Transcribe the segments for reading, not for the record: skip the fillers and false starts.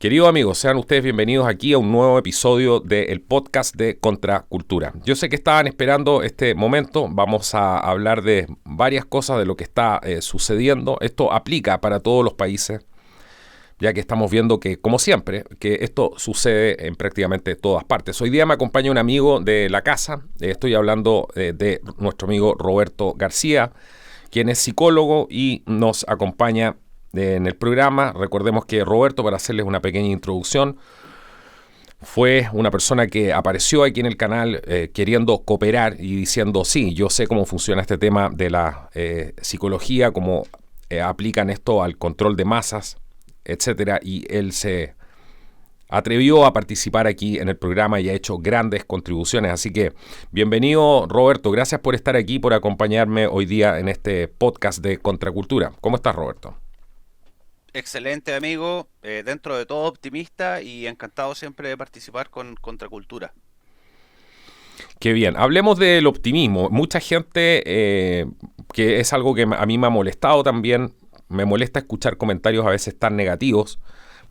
Queridos amigos, sean ustedes bienvenidos aquí a un nuevo episodio del podcast de Contracultura. Yo sé que estaban esperando este momento, vamos a hablar de varias cosas de lo que está sucediendo. Esto aplica para todos los países, ya que estamos viendo que, como siempre, que esto sucede en prácticamente todas partes. Hoy día me acompaña un amigo de la casa, estoy hablando de nuestro amigo Roberto García, quien es psicólogo y nos acompaña en el programa. Recordemos que Roberto, para hacerles una pequeña introducción, fue una persona que apareció aquí en el canal queriendo cooperar y diciendo, sí, yo sé cómo funciona este tema de la psicología, cómo aplican esto al control de masas, etcétera, y él se atrevió a participar aquí en el programa y ha hecho grandes contribuciones. Así que bienvenido, Roberto, gracias por estar aquí, por acompañarme hoy día en este podcast de Contracultura. ¿Cómo estás, Roberto? Excelente amigo, dentro de todo optimista y encantado siempre de participar con Contracultura. Qué bien. Hablemos del optimismo. Mucha gente, que es algo que a mí me ha molestado también, me molesta escuchar comentarios a veces tan negativos.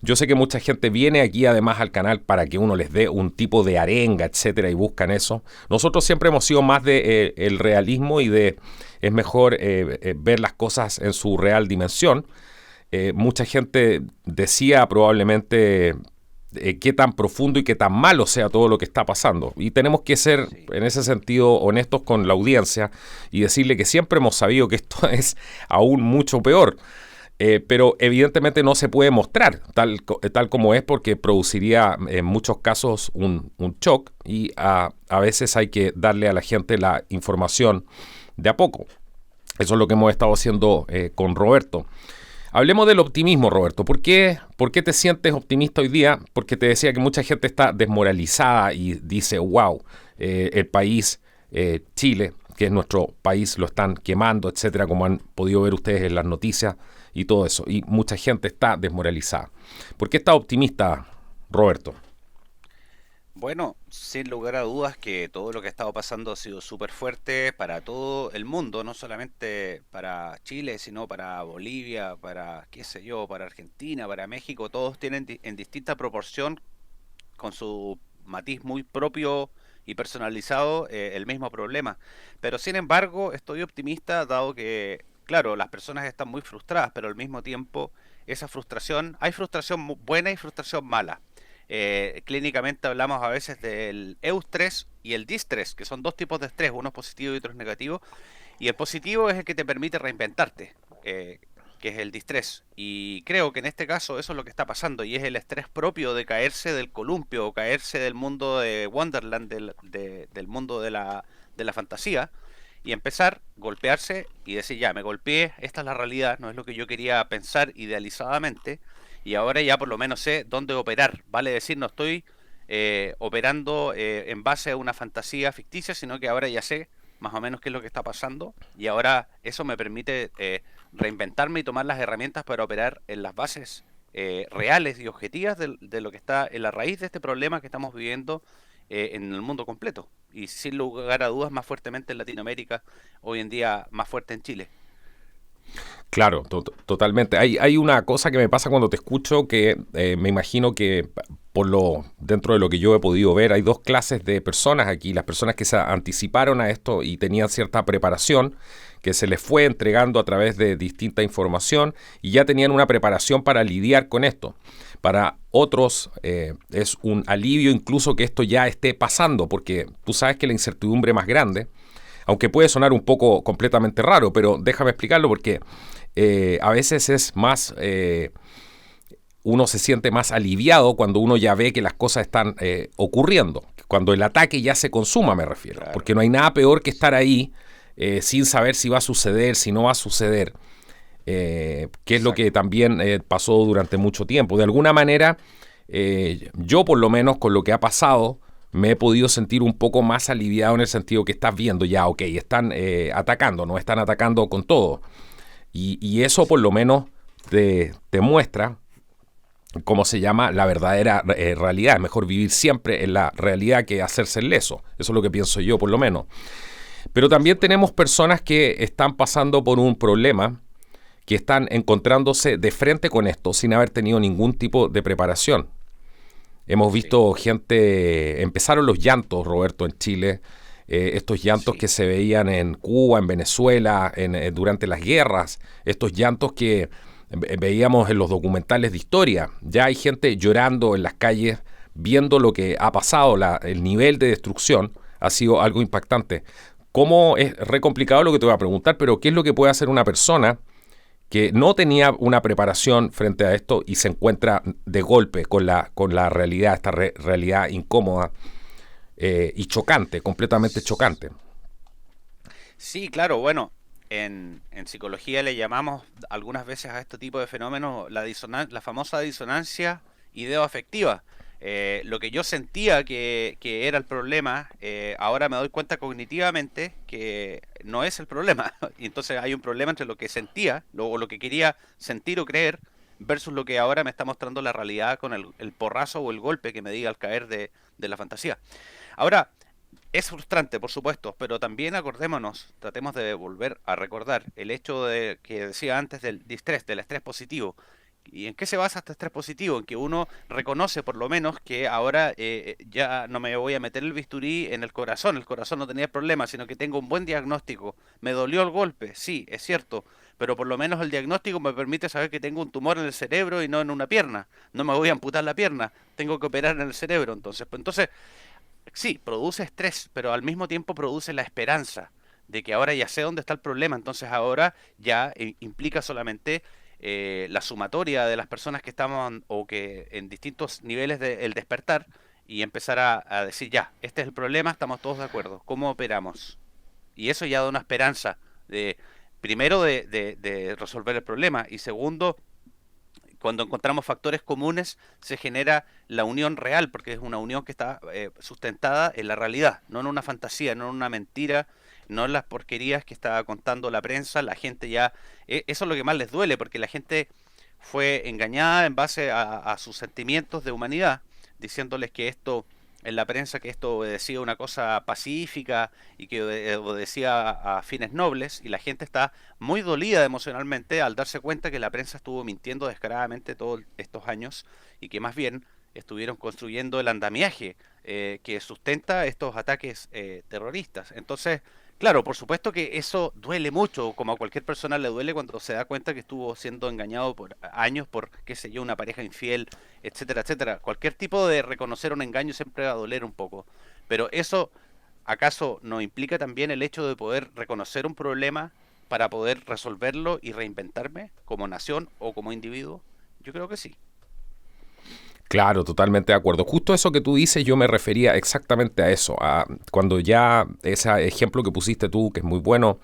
Yo sé que mucha gente viene aquí además al canal para que uno les dé un tipo de arenga, etcétera, y buscan eso. Nosotros siempre hemos sido más de el realismo y de es mejor ver las cosas en su real dimensión. Mucha gente decía probablemente qué tan profundo y qué tan malo sea todo lo que está pasando. Y tenemos que ser, Sí. en ese sentido, honestos con la audiencia y decirle que siempre hemos sabido que esto es aún mucho peor. Pero evidentemente no se puede mostrar tal como es porque produciría en muchos casos un shock y a veces hay que darle a la gente la información de a poco. Eso es lo que hemos estado haciendo con Roberto. Hablemos del optimismo, Roberto. ¿Por qué te sientes optimista hoy día? Porque te decía que mucha gente está desmoralizada y dice, wow, el país, Chile, que es nuestro país, lo están quemando, etcétera, como han podido ver ustedes en las noticias y todo eso. Y mucha gente está desmoralizada. ¿Por qué estás optimista, Roberto? Bueno, sin lugar a dudas que todo lo que ha estado pasando ha sido súper fuerte para todo el mundo, no solamente para Chile, sino para Bolivia, para qué sé yo, para Argentina, para México, todos tienen en distinta proporción, con su matiz muy propio y personalizado, el mismo problema. Pero sin embargo, estoy optimista dado que, claro, las personas están muy frustradas, pero al mismo tiempo esa frustración, hay frustración buena y frustración mala. Clínicamente hablamos a veces del eustrés y el distrés, que son dos tipos de estrés, uno es positivo y otro es negativo. Y el positivo es el que te permite reinventarte, que es el distrés. Y creo que en este caso eso es lo que está pasando y es el estrés propio de caerse del columpio o caerse del mundo de Wonderland, del mundo de la fantasía y empezar, golpearse y decir, ya, me golpeé, esta es la realidad, no es lo que yo quería pensar idealizadamente y ahora ya por lo menos sé dónde operar. Vale decir, no estoy operando en base a una fantasía ficticia, sino que ahora ya sé más o menos qué es lo que está pasando y ahora eso me permite reinventarme y tomar las herramientas para operar en las bases reales y objetivas de lo que está en la raíz de este problema que estamos viviendo en el mundo completo y sin lugar a dudas más fuertemente en Latinoamérica, hoy en día más fuerte en Chile. Claro, totalmente. Hay una cosa que me pasa cuando te escucho que me imagino que dentro de lo que yo he podido ver, hay dos clases de personas aquí. Las personas que se anticiparon a esto y tenían cierta preparación, que se les fue entregando a través de distinta información y ya tenían una preparación para lidiar con esto. Para otros es un alivio incluso que esto ya esté pasando, porque tú sabes que la incertidumbre más grande, aunque puede sonar un poco completamente raro, pero déjame explicarlo porque a veces es más, uno se siente más aliviado cuando uno ya ve que las cosas están ocurriendo, cuando el ataque ya se consuma, me refiero, Claro. porque no hay nada peor que estar ahí sin saber si va a suceder, si no va a suceder, que es lo que Exacto. también pasó durante mucho tiempo. De alguna manera, yo por lo menos con lo que ha pasado, me he podido sentir un poco más aliviado en el sentido que estás viendo ya, ok, están atacando, no están atacando con todo. Y eso por lo menos te muestra cómo se llama la verdadera realidad. Es mejor vivir siempre en la realidad que hacerse el leso. Eso es lo que pienso yo, por lo menos. Pero Por también supuesto. tenemos personas que están pasando por un problema que están encontrándose de frente con esto sin haber tenido ningún tipo de preparación. Hemos visto gente, empezaron los llantos, Roberto, en Chile, estos llantos que se veían en Cuba, en Venezuela, durante las guerras, estos llantos que veíamos en los documentales de historia. Ya hay gente llorando en las calles, viendo lo que ha pasado, el nivel de destrucción ha sido algo impactante. ¿Cómo es re complicado lo que te voy a preguntar, pero qué es lo que puede hacer una persona que no tenía una preparación frente a esto y se encuentra de golpe con la realidad, esta realidad incómoda y chocante, completamente chocante? Sí, claro, bueno, en psicología le llamamos algunas veces a este tipo de fenómenos la famosa disonancia ideo-afectiva. Lo que yo sentía que era el problema, ahora me doy cuenta cognitivamente que no es el problema. Y entonces hay un problema entre lo que sentía, o lo que quería sentir o creer, versus lo que ahora me está mostrando la realidad con el porrazo o el golpe que me diga al caer de la fantasía. Ahora, es frustrante, por supuesto, pero también acordémonos, tratemos de volver a recordar el hecho de que decía antes del distrés, del estrés positivo. ¿Y en qué se basa este estrés positivo? En que uno reconoce por lo menos que ahora ya no me voy a meter el bisturí en el corazón no tenía problema, sino que tengo un buen diagnóstico. Me dolió el golpe, sí, es cierto, pero por lo menos el diagnóstico me permite saber que tengo un tumor en el cerebro y no en una pierna. No me voy a amputar la pierna, tengo que operar en el cerebro entonces. Pues entonces, sí, produce estrés, pero al mismo tiempo produce la esperanza de que ahora ya sé dónde está el problema, entonces ahora ya implica solamente la sumatoria de las personas que estaban o que en distintos niveles del despertar y empezar a decir ya, este es el problema, estamos todos de acuerdo, ¿cómo operamos? Y eso ya da una esperanza de, primero, de resolver el problema y segundo, cuando encontramos factores comunes se genera la unión real, porque es una unión que está sustentada en la realidad, no en una fantasía, no en una mentira, no en las porquerías que está contando la prensa. La gente ya, eso es lo que más les duele, porque la gente fue engañada en base a sus sentimientos de humanidad, diciéndoles que esto, en la prensa, que esto obedecía una cosa pacífica y que obedecía a fines nobles, y la gente está muy dolida emocionalmente al darse cuenta que la prensa estuvo mintiendo descaradamente todos estos años y que más bien estuvieron construyendo el andamiaje que sustenta estos ataques terroristas. Entonces, claro, por supuesto que eso duele mucho, como a cualquier persona le duele cuando se da cuenta que estuvo siendo engañado por años por, qué sé yo, una pareja infiel, etcétera, etcétera. Cualquier tipo de reconocer un engaño siempre va a doler un poco. Pero eso, ¿acaso no implica también el hecho de poder reconocer un problema para poder resolverlo y reinventarme como nación o como individuo? Yo creo que sí. Claro, totalmente de acuerdo. Justo eso que tú dices, yo me refería exactamente a eso, a cuando ya ese ejemplo que pusiste tú, que es muy bueno,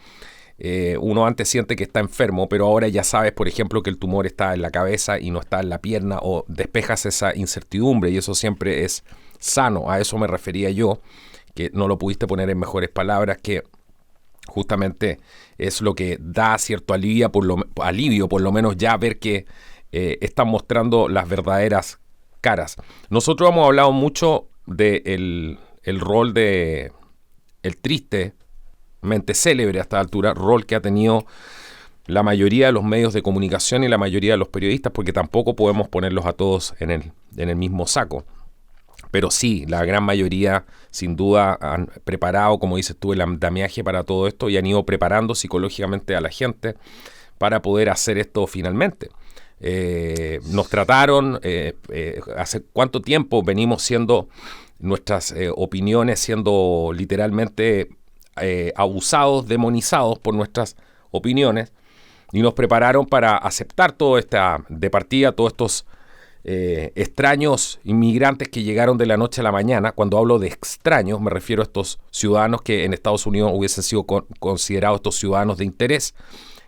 uno antes siente que está enfermo, pero ahora ya sabes, por ejemplo, que el tumor está en la cabeza y no está en la pierna, o despejas esa incertidumbre y eso siempre es sano. A eso me refería yo, que no lo pudiste poner en mejores palabras, que justamente es lo que da cierto alivio, por lo menos ya ver que están mostrando las verdaderas caras. Nosotros hemos hablado mucho de el rol de el tristemente célebre a esta altura, rol que ha tenido la mayoría de los medios de comunicación y la mayoría de los periodistas, porque tampoco podemos ponerlos a todos en el mismo saco. Pero sí, la gran mayoría sin duda han preparado, como dices tú, el andamiaje para todo esto y han ido preparando psicológicamente a la gente para poder hacer esto finalmente. Nos trataron, hace cuánto tiempo venimos siendo nuestras opiniones, siendo literalmente abusados, demonizados por nuestras opiniones, y nos prepararon para aceptar todo de partida, todos estos extraños inmigrantes que llegaron de la noche a la mañana. Cuando hablo de extraños me refiero a estos ciudadanos que en Estados Unidos hubiesen sido considerados estos ciudadanos de interés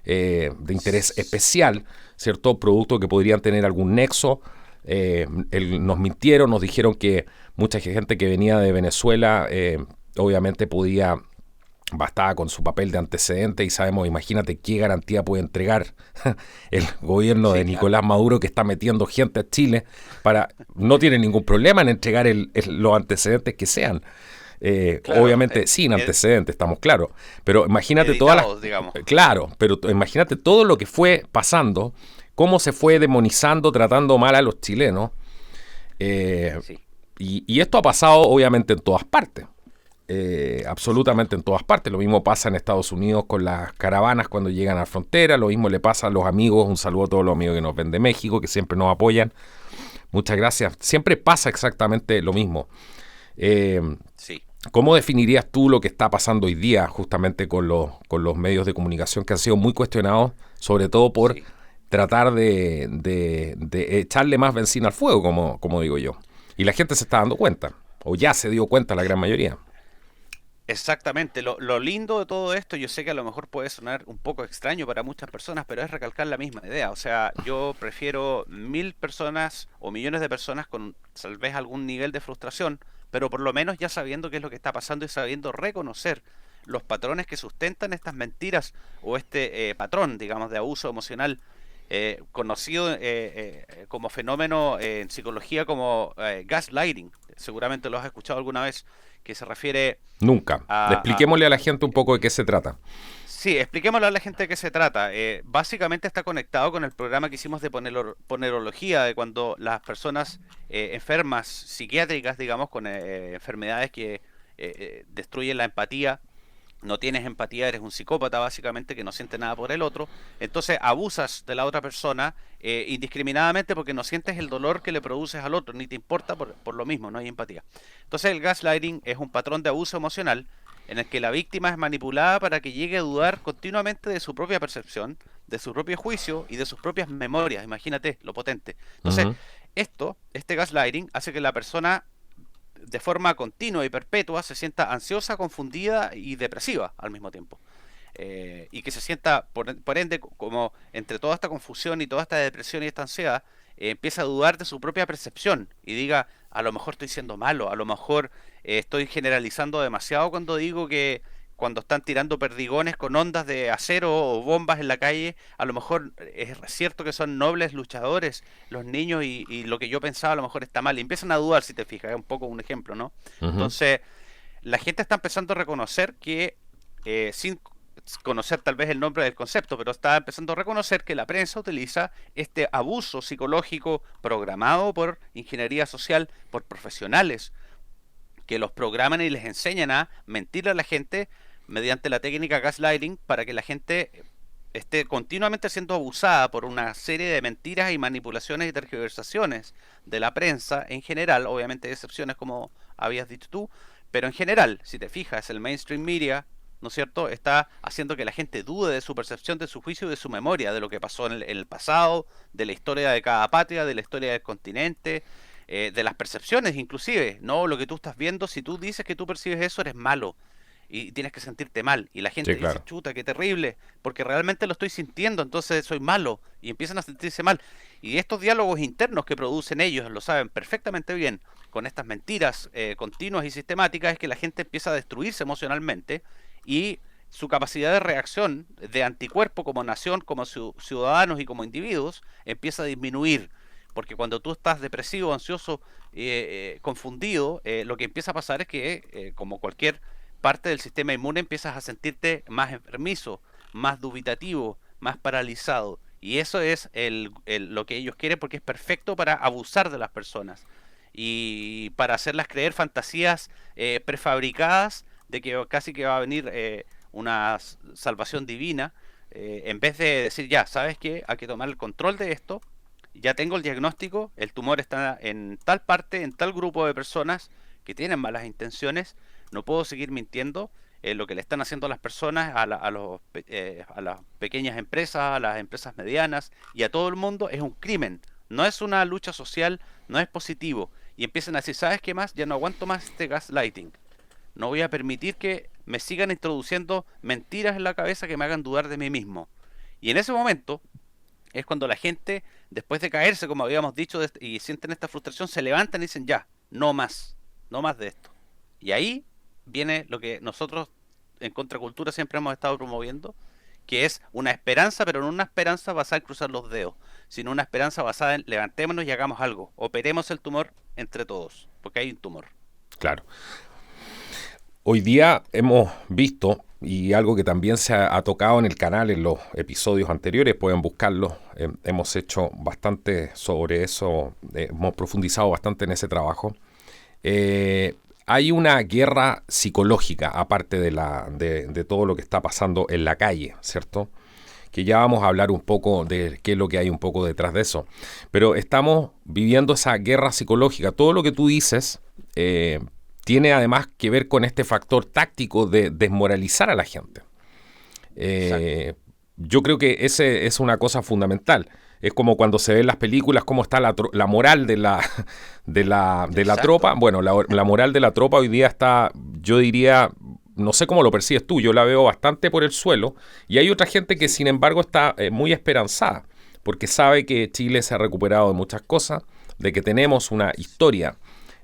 especial, ¿cierto? Producto que podrían tener algún nexo. Nos mintieron, nos dijeron que mucha gente que venía de Venezuela obviamente bastaba con su papel de antecedente, y sabemos, imagínate qué garantía puede entregar el gobierno de Nicolás Maduro, que está metiendo gente a Chile no tiene ningún problema en entregar los antecedentes que sean. Claro, Obviamente sin antecedentes, estamos claros. Pero imagínate editados, digamos. Claro, pero imagínate todo lo que fue pasando, cómo se fue demonizando, tratando mal a los chilenos. eh, Sí. y esto ha pasado obviamente en todas partes. Absolutamente en todas partes. Lo mismo pasa en Estados Unidos con las caravanas cuando llegan a la frontera. Lo mismo le pasa a los amigos. Un saludo a todos los amigos que nos ven de México, que siempre nos apoyan. Muchas gracias. Siempre pasa exactamente lo mismo. Eh, Sí. ¿Cómo definirías tú lo que está pasando hoy día justamente con los medios de comunicación que han sido muy cuestionados, sobre todo por Sí. tratar de echarle más benzina al fuego, como digo yo? Y la gente se está dando cuenta, o ya se dio cuenta la gran mayoría. Exactamente, lo lindo de todo esto, yo sé que a lo mejor puede sonar un poco extraño para muchas personas, pero es recalcar la misma idea. O sea, yo prefiero 1000 personas o millones de personas con tal vez algún nivel de frustración, pero por lo menos ya sabiendo qué es lo que está pasando y sabiendo reconocer los patrones que sustentan estas mentiras o este patrón, digamos, de abuso emocional, conocido como fenómeno en psicología como gaslighting. Seguramente lo has escuchado alguna vez, que se refiere Nunca. a, Expliquémosle a la gente un poco de qué se trata. sí, expliquémosle a la gente de qué se trata. Básicamente está conectado con el programa que hicimos de ponerología, de cuando las personas enfermas psiquiátricas, digamos, con enfermedades que destruyen la empatía, no tienes empatía, eres un psicópata básicamente que no siente nada por el otro, entonces abusas de la otra persona indiscriminadamente porque no sientes el dolor que le produces al otro, ni te importa por lo mismo, no hay empatía. Entonces el gaslighting es un patrón de abuso emocional en el que la víctima es manipulada para que llegue a dudar continuamente de su propia percepción, de su propio juicio y de sus propias memorias. Imagínate lo potente. Entonces, Ujú. este gaslighting hace que la persona de forma continua y perpetua se sienta ansiosa, confundida y depresiva al mismo tiempo. Y que se sienta, por ende, como entre toda esta confusión y toda esta depresión y esta ansiedad, empieza a dudar de su propia percepción y diga, a lo mejor estoy siendo malo, a lo mejor estoy generalizando demasiado cuando digo que cuando están tirando perdigones con ondas de acero o bombas en la calle, a lo mejor es cierto que son nobles luchadores los niños y lo que yo pensaba a lo mejor está mal. Y empiezan a dudar, si te fijas, es un poco un ejemplo, ¿no? Ujú. Entonces, la gente está empezando a reconocer que, sin conocer tal vez el nombre del concepto, pero está empezando a reconocer que la prensa utiliza este abuso psicológico programado por ingeniería social, por profesionales, que los programan y les enseñan a mentir a la gente mediante la técnica gaslighting para que la gente esté continuamente siendo abusada por una serie de mentiras y manipulaciones y tergiversaciones de la prensa en general, obviamente hay excepciones como habías dicho tú, pero en general, si te fijas, el mainstream media, ¿no es cierto?, está haciendo que la gente dude de su percepción, de su juicio, de su memoria, de lo que pasó en el pasado, de la historia de cada patria, de la historia del continente, de las percepciones inclusive, no lo que tú estás viendo, si tú dices que tú percibes eso, eres malo y tienes que sentirte mal. Y la Sí, gente dice, claro. chuta, qué terrible, porque realmente lo estoy sintiendo, entonces soy malo y empiezan a sentirse mal. Y estos diálogos internos que producen ellos, lo saben perfectamente bien, con estas mentiras continuas y sistemáticas, es que la gente empieza a destruirse emocionalmente y su capacidad de reacción de anticuerpo como nación, como ciudadanos y como individuos empieza a disminuir. Porque cuando tú estás depresivo, ansioso, confundido, lo que empieza a pasar es que, como cualquier parte del sistema inmune, empiezas a sentirte más enfermizo, más dubitativo, más paralizado. Y eso es lo que ellos quieren porque es perfecto para abusar de las personas y para hacerlas creer fantasías prefabricadas de que casi que va a venir una salvación divina, en vez de decir, ya, ¿sabes qué? Hay que tomar el control de esto, ya tengo el diagnóstico, el tumor está en tal parte, en tal grupo de personas que tienen malas intenciones, no puedo seguir mintiendo. Lo que le están haciendo a las personas, a las pequeñas empresas, a las empresas medianas y a todo el mundo es un crimen. No es una lucha social, no es positivo. Y empiezan a decir, ¿sabes qué más? Ya no aguanto más este gaslighting. No voy a permitir que me sigan introduciendo mentiras en la cabeza que me hagan dudar de mí mismo. Y en ese momento es cuando la gente, después de caerse, como habíamos dicho, y sienten esta frustración, se levantan y dicen, ya, no más, no más de esto. Y ahí viene lo que nosotros en Contracultura siempre hemos estado promoviendo, que es una esperanza, pero no una esperanza basada en cruzar los dedos, sino una esperanza basada en levantémonos y hagamos algo, operemos el tumor entre todos, porque hay un tumor. Claro. Hoy día hemos visto, y algo que también se ha tocado en el canal en los episodios anteriores, pueden buscarlos, hemos hecho bastante sobre eso, hemos profundizado bastante en ese trabajo. Hay una guerra psicológica, aparte de todo lo que está pasando en la calle, ¿cierto? Que ya vamos a hablar un poco de qué es lo que hay un poco detrás de eso. Pero estamos viviendo esa guerra psicológica. Todo lo que tú dices tiene además que ver con este factor táctico de desmoralizar a la gente. Exacto. Yo creo que ese es una cosa fundamental. Es como cuando se ven las películas, cómo está la moral de la tropa. Exacto. Bueno, la moral de la tropa hoy día está, yo diría, no sé cómo lo percibes tú, yo la veo bastante por el suelo. Y hay otra gente que, Sí, sin embargo, está muy esperanzada, porque sabe que Chile se ha recuperado de muchas cosas, de que tenemos una historia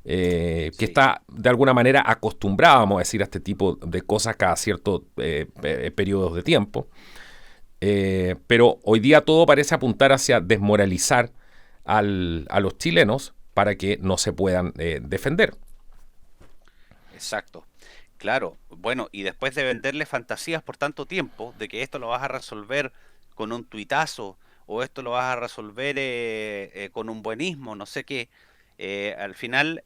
que sí. está de alguna manera acostumbrada, vamos a decir, a este tipo de cosas cada ciertos periodos de tiempo. Pero hoy día todo parece apuntar hacia desmoralizar a los chilenos para que no se puedan defender. Exacto. Claro, bueno, y después de venderle fantasías por tanto tiempo, de que esto lo vas a resolver con un tuitazo, o esto lo vas a resolver con un buenismo, no sé qué, al final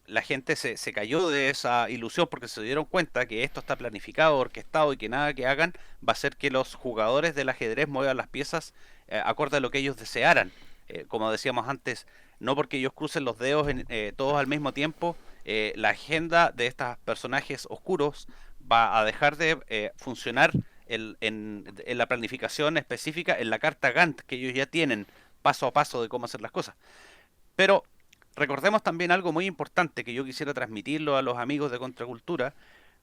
la gente se cayó de esa ilusión porque se dieron cuenta que esto está planificado, orquestado y que nada que hagan va a hacer que los jugadores del ajedrez muevan las piezas acorde a lo que ellos desearan. Como decíamos antes, no porque ellos crucen los dedos todos al mismo tiempo, la agenda de estos personajes oscuros va a dejar de funcionar en la planificación específica, en la carta Gantt que ellos ya tienen paso a paso de cómo hacer las cosas. Pero recordemos también algo muy importante que yo quisiera transmitirlo a los amigos de Contracultura,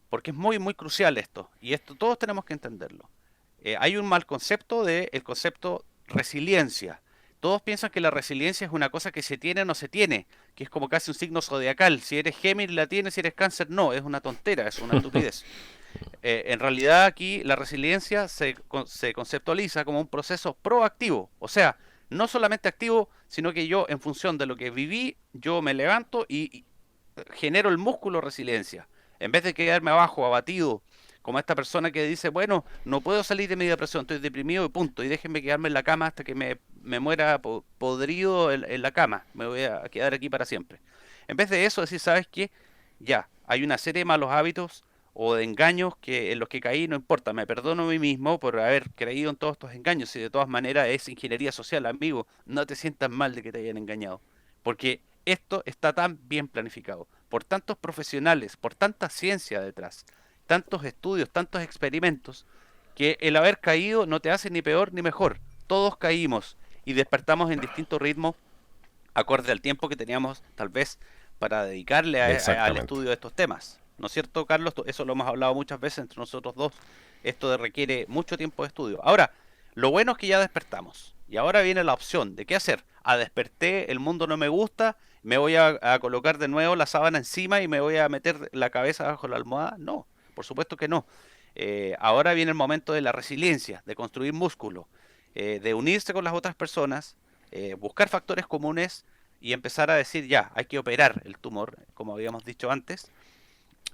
porque es muy, muy crucial esto, y esto todos tenemos que entenderlo. Hay un mal concepto del concepto resiliencia. Todos piensan que la resiliencia es una cosa que se tiene o no se tiene, que es como casi un signo zodiacal. Si eres Géminis la tienes, si eres Cáncer no, es una tontera, es una estupidez. En realidad aquí la resiliencia se conceptualiza como un proceso proactivo, o sea, no solamente activo, sino que yo en función de lo que viví, yo me levanto y genero el músculo resiliencia. En vez de quedarme abajo, abatido, como esta persona que dice, bueno, no puedo salir de mi depresión, estoy deprimido y punto, y déjenme quedarme en la cama hasta que me muera podrido en la cama, me voy a quedar aquí para siempre. En vez de eso, decir, ¿sabes qué? Ya, hay una serie de malos hábitos o de engaños que en los que caí, no importa, me perdono a mí mismo por haber creído en todos estos engaños y de todas maneras es ingeniería social, amigo, no te sientas mal de que te hayan engañado, porque esto está tan bien planificado, por tantos profesionales, por tanta ciencia detrás, tantos estudios, tantos experimentos, que el haber caído no te hace ni peor ni mejor. Todos caímos y despertamos en distinto ritmo acorde al tiempo que teníamos tal vez para dedicarle al Exactamente. estudio de estos temas. ¿No es cierto, Carlos? Eso lo hemos hablado muchas veces entre nosotros dos. Esto requiere mucho tiempo de estudio. Ahora, lo bueno es que ya despertamos. Y ahora viene la opción de qué hacer. Desperté, el mundo no me gusta, me voy a colocar de nuevo la sábana encima y me voy a meter la cabeza bajo la almohada. No, por supuesto que no. Ahora viene el momento de la resiliencia, de construir músculo, de unirse con las otras personas, buscar factores comunes y empezar a decir ya, hay que operar el tumor, como habíamos dicho antes.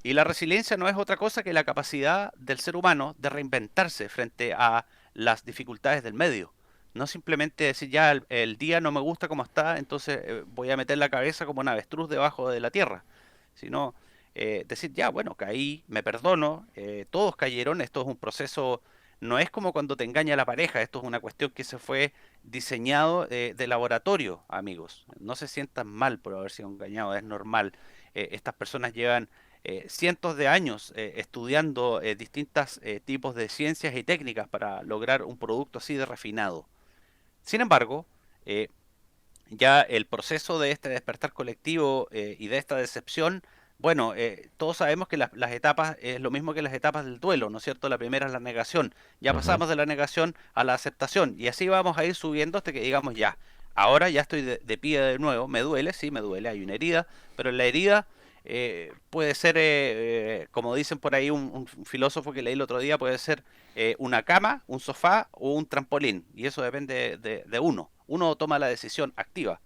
Y la resiliencia no es otra cosa que la capacidad del ser humano de reinventarse frente a las dificultades del medio. No simplemente decir ya el día no me gusta como está, entonces voy a meter la cabeza como un avestruz debajo de la tierra, sino decir ya, bueno, caí, me perdono, todos cayeron, esto es un proceso, no es como cuando te engaña la pareja, esto es una cuestión que se fue diseñado de laboratorio, amigos. No se sientan mal por haber sido engañados, es normal. Estas personas llevan cientos de años estudiando distintos tipos de ciencias y técnicas para lograr un producto así de refinado. Sin embargo, eh, ya el proceso de este despertar colectivo y de esta decepción, bueno, todos sabemos que las etapas es lo mismo que las etapas del duelo, ¿no es cierto? La primera es la negación, ya Ujú. pasamos de la negación a la aceptación y así vamos a ir subiendo hasta que digamos ya, ahora ya estoy de pie de nuevo, me duele, sí, me duele, hay una herida, pero la herida puede ser, como dicen por ahí un filósofo que leí el otro día, puede ser una cama, un sofá o un trampolín. Y eso depende de uno. Uno toma la decisión activa.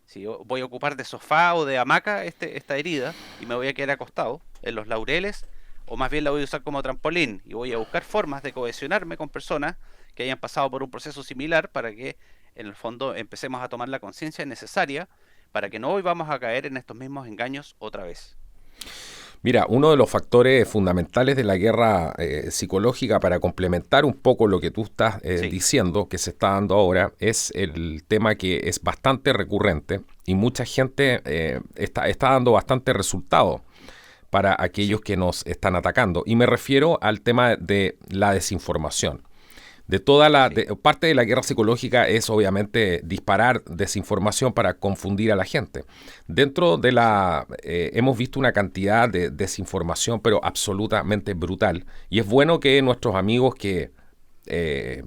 Si yo voy a ocupar de sofá o de hamaca esta herida y me voy a quedar acostado en los laureles, o más bien la voy a usar como trampolín y voy a buscar formas de cohesionarme con personas que hayan pasado por un proceso similar para que en el fondo empecemos a tomar la conciencia necesaria para que no volvamos a caer en estos mismos engaños otra vez. Mira, uno de los factores fundamentales de la guerra psicológica, para complementar un poco lo que tú estás Sí, diciendo, que se está dando ahora, es el tema que es bastante recurrente y mucha gente está dando bastante resultado para aquellos sí, que nos están atacando. Y me refiero al tema de la desinformación. De toda sí, parte de la guerra psicológica es obviamente disparar desinformación para confundir a la gente. Dentro de sí, hemos visto una cantidad de desinformación, pero absolutamente brutal. Y es bueno que nuestros amigos eh,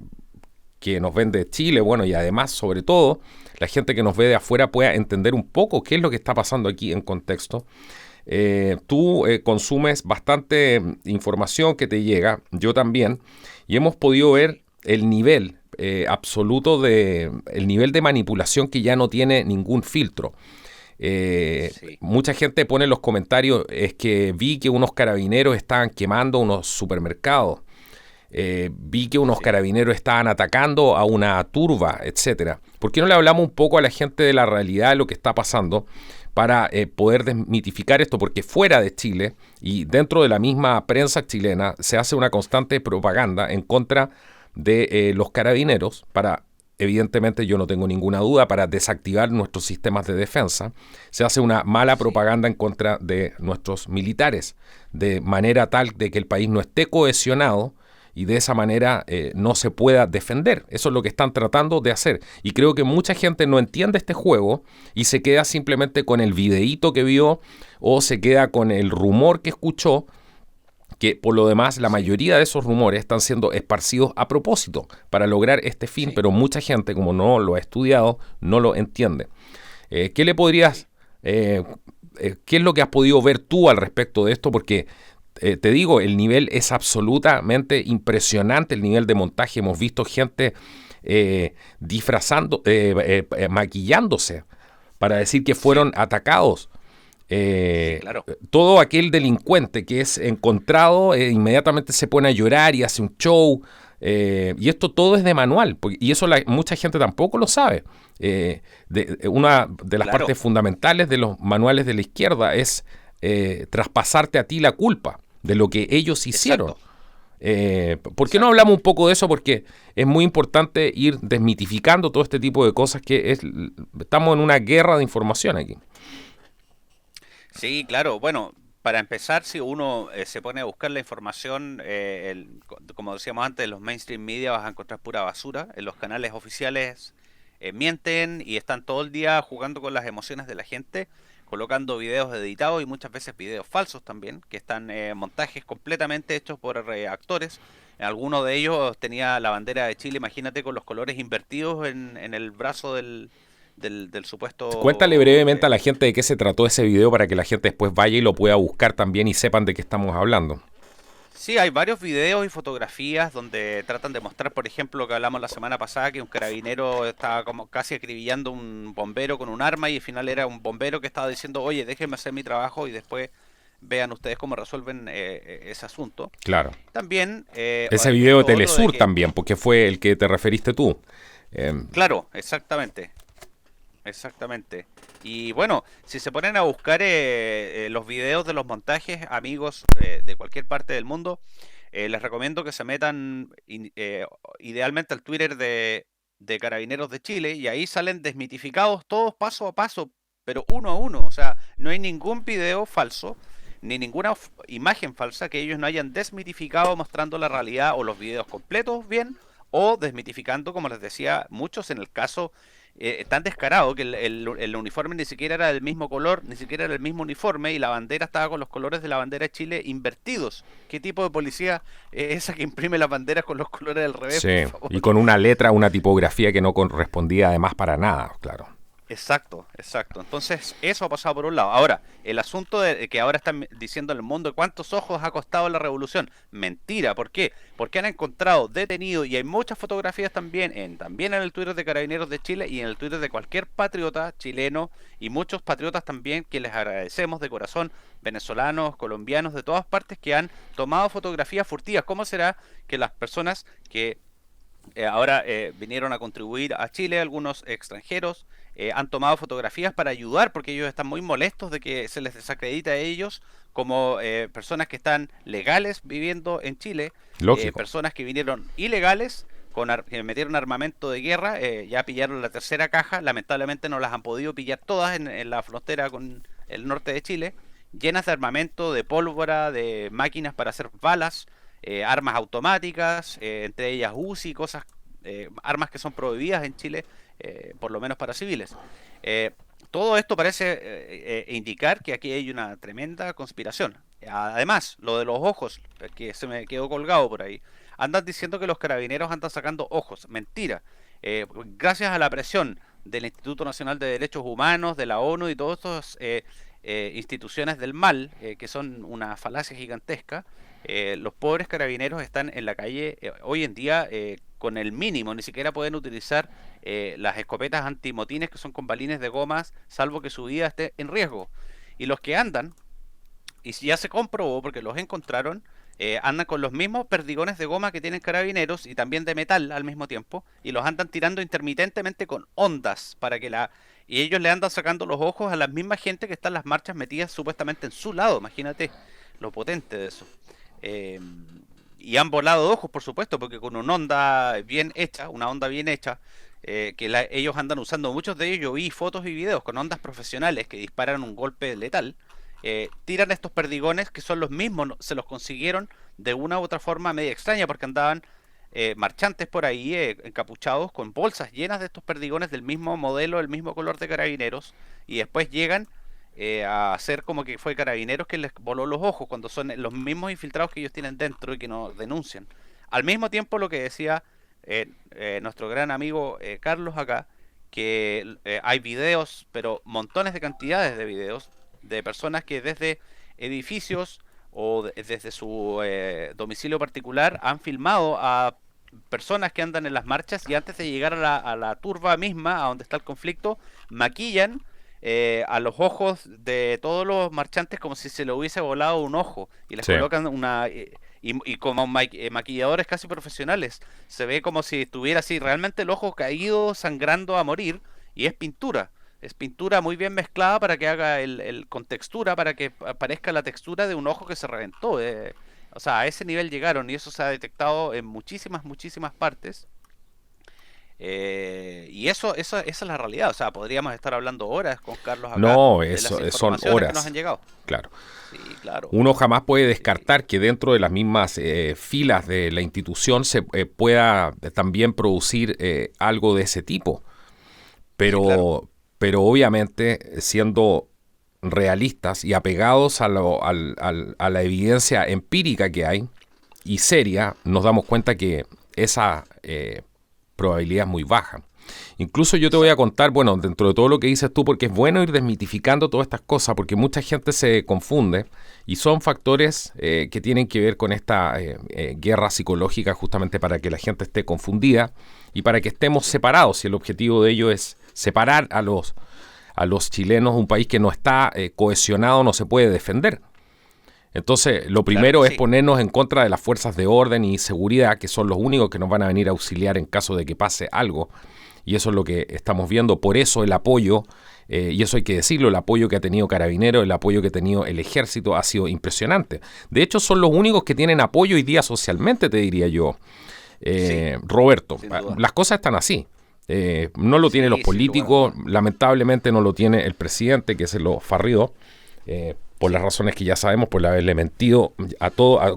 que nos ven de Chile, bueno, y además, sobre todo, la gente que nos ve de afuera pueda entender un poco qué es lo que está pasando aquí en contexto. Tú consumes bastante información que te llega, yo también, y hemos podido ver el nivel el nivel de manipulación que ya no tiene ningún filtro. sí, Mucha gente pone en los comentarios, es que vi que unos carabineros estaban quemando unos supermercados, vi que unos sí, carabineros estaban atacando a una turba, etcétera. ¿Por qué no le hablamos un poco a la gente de la realidad de lo que está pasando para poder desmitificar esto? Porque fuera de Chile y dentro de la misma prensa chilena se hace una constante propaganda en contra de los carabineros para, evidentemente yo no tengo ninguna duda, para desactivar nuestros sistemas de defensa. Se hace una mala sí, propaganda en contra de nuestros militares, de manera tal de que el país no esté cohesionado y de esa manera no se pueda defender. Eso es lo que están tratando de hacer. Y creo que mucha gente no entiende este juego y se queda simplemente con el videíto que vio o se queda con el rumor que escuchó, que por lo demás la sí, mayoría de esos rumores están siendo esparcidos a propósito para lograr este fin, sí, pero mucha gente, como no lo ha estudiado, no lo entiende. ¿Qué le podrías, sí. eh, qué es lo que has podido ver tú al respecto de esto? Porque te digo, el nivel es absolutamente impresionante, el nivel de montaje. Hemos visto gente disfrazando, maquillándose para decir que Sí, fueron atacados. sí, Eh, claro. Todo aquel delincuente que es encontrado inmediatamente se pone a llorar y hace un show. Y esto todo es de manual, y eso mucha gente tampoco lo sabe. Una de las Claro, partes fundamentales de los manuales de la izquierda es traspasarte a ti la culpa de lo que ellos hicieron. exacto, ¿Por qué no exacto. hablamos un poco de eso? Porque es muy importante ir desmitificando todo este tipo de cosas estamos en una guerra de información aquí. Sí, claro. Bueno, para empezar, si uno se pone a buscar la información, como decíamos antes, en los mainstream media vas a encontrar pura basura. En los canales oficiales mienten y están todo el día jugando con las emociones de la gente, colocando videos editados y muchas veces videos falsos también, que están montajes completamente hechos por actores. Alguno de ellos tenía la bandera de Chile, imagínate, con los colores invertidos en el brazo del Cuéntale supuesto brevemente a la gente de qué se trató ese video para que la gente después vaya y lo pueda buscar también y sepan de qué estamos hablando. sí, hay varios videos y fotografías donde tratan de mostrar, por ejemplo, lo que hablamos la semana pasada, que un carabinero estaba como casi acribillando a un bombero con un arma y al final era un bombero que estaba diciendo, oye, déjenme hacer mi trabajo y después vean ustedes cómo resuelven ese asunto. Claro. También Ese video de esto otro de Telesur que, también, porque fue el que te referiste tú. Eh, claro, exactamente, exactamente. Y bueno, si se ponen a buscar los videos de los montajes, amigos de cualquier parte del mundo, les recomiendo que se metan idealmente al Twitter de Carabineros de Chile y ahí salen desmitificados todos paso a paso, pero uno a uno. O sea, no hay ningún video falso ni ninguna imagen falsa que ellos no hayan desmitificado mostrando la realidad o los videos completos bien o desmitificando, como les decía, muchos en el caso tan descarado que el uniforme ni siquiera era del mismo color, ni siquiera era el mismo uniforme y la bandera estaba con los colores de la bandera de Chile invertidos. ¿Qué tipo de policía es esa que imprime las banderas con los colores al revés, por sí, favor? y con una letra, una tipografía que no correspondía además para nada, claro. Exacto, exacto. Entonces, eso ha pasado por un lado. Ahora, el asunto de que ahora están diciendo en el mundo cuántos ojos ha costado la revolución. Mentira, ¿por qué? Porque han encontrado detenido, y hay muchas fotografías también en el Twitter de Carabineros de Chile y en el Twitter de cualquier patriota chileno y muchos patriotas también que les agradecemos de corazón, venezolanos, colombianos, de todas partes que han tomado fotografías furtivas. ¿Cómo será que las personas que ahora vinieron a contribuir a Chile, algunos extranjeros, han tomado fotografías para ayudar porque ellos están muy molestos de que se les desacredita a ellos como personas que están legales viviendo en Chile, Lógico. personas que vinieron ilegales, que metieron armamento de guerra, ya pillaron la tercera caja, lamentablemente no las han podido pillar todas en la frontera con el norte de Chile, llenas de armamento, de pólvora, de máquinas para hacer balas, armas automáticas, entre ellas UCI, cosas, armas que son prohibidas en Chile, por lo menos para civiles. Eh, Todo esto parece indicar que aquí hay una tremenda conspiración. Además, lo de los ojos, que se me quedó colgado por ahí, andan diciendo que los carabineros andan sacando ojos. Mentira. Gracias a la presión del Instituto Nacional de Derechos Humanos, de la ONU y todas estas instituciones del mal, que son una falacia gigantesca, los pobres carabineros están en la calle hoy en día con el mínimo, ni siquiera pueden utilizar las escopetas antimotines que son con balines de gomas, salvo que su vida esté en riesgo. Y los que andan, y si ya se comprobó porque los encontraron, andan con los mismos perdigones de goma que tienen carabineros y también de metal al mismo tiempo, y los andan tirando intermitentemente con ondas para que la... Y ellos le andan sacando los ojos a la misma gente que está en las marchas metidas supuestamente en su lado, imagínate lo potente de eso. Eh, y han volado ojos, por supuesto, porque con una onda bien hecha, ellos andan usando, muchos de ellos yo vi fotos y videos con ondas profesionales que disparan un golpe letal, tiran estos perdigones que son los mismos, se los consiguieron de una u otra forma media extraña porque andaban marchantes por ahí encapuchados con bolsas llenas de estos perdigones del mismo modelo, el mismo color de carabineros y después llegan a hacer como que fue carabineros que les voló los ojos cuando son los mismos infiltrados que ellos tienen dentro y que no denuncian. Al mismo tiempo lo que decía nuestro gran amigo Carlos acá, que hay videos, pero montones de cantidades de videos de personas que desde edificios o desde su domicilio particular han filmado a personas que andan en las marchas y antes de llegar a la turba misma, a donde está el conflicto, maquillan a los ojos de todos los marchantes como si se le hubiese volado un ojo y les Sí. colocan y como maquilladores casi profesionales se ve como si estuviera así realmente el ojo caído sangrando a morir y es pintura muy bien mezclada para que haga con textura para que aparezca la textura de un ojo que se reventó, o sea, a ese nivel llegaron y eso se ha detectado en muchísimas partes. Y esa es la realidad, o sea, podríamos estar hablando horas con Carlos acá No, de las eso son informaciones que nos han horas. llegado. Claro. Sí, claro. Uno jamás puede Sí, descartar que dentro de las mismas filas de la institución se pueda también producir algo de ese tipo. sí, claro. Pero obviamente siendo realistas y apegados a la evidencia empírica que hay y seria, nos damos cuenta que esa probabilidad es muy baja. Incluso yo te voy a Exacto. contar, bueno, dentro de todo lo que dices tú, porque es bueno ir desmitificando todas estas cosas, porque mucha gente se confunde y son factores que tienen que ver con esta guerra psicológica justamente para que la gente esté confundida y para que estemos Sí, separados. Y el objetivo de ello es separar a los chilenos, un país que no está cohesionado, no se puede defender. Entonces, lo claro que primero es sí. ponernos en contra de las fuerzas de orden y seguridad, que son los únicos que nos van a venir a auxiliar en caso de que pase algo. Y eso es lo que estamos viendo. Por eso el apoyo, y eso hay que decirlo, el apoyo que ha tenido Carabineros, el apoyo que ha tenido el Ejército ha sido impresionante. De hecho, son los únicos que tienen apoyo hoy día socialmente, te diría yo. Sí, Roberto, sin duda. las cosas están así. No lo tienen los Sí, sin lugar a políticos, dudas. lamentablemente no lo tiene el presidente, que se lo farrió, por las Sí, razones que ya sabemos, por haberle mentido a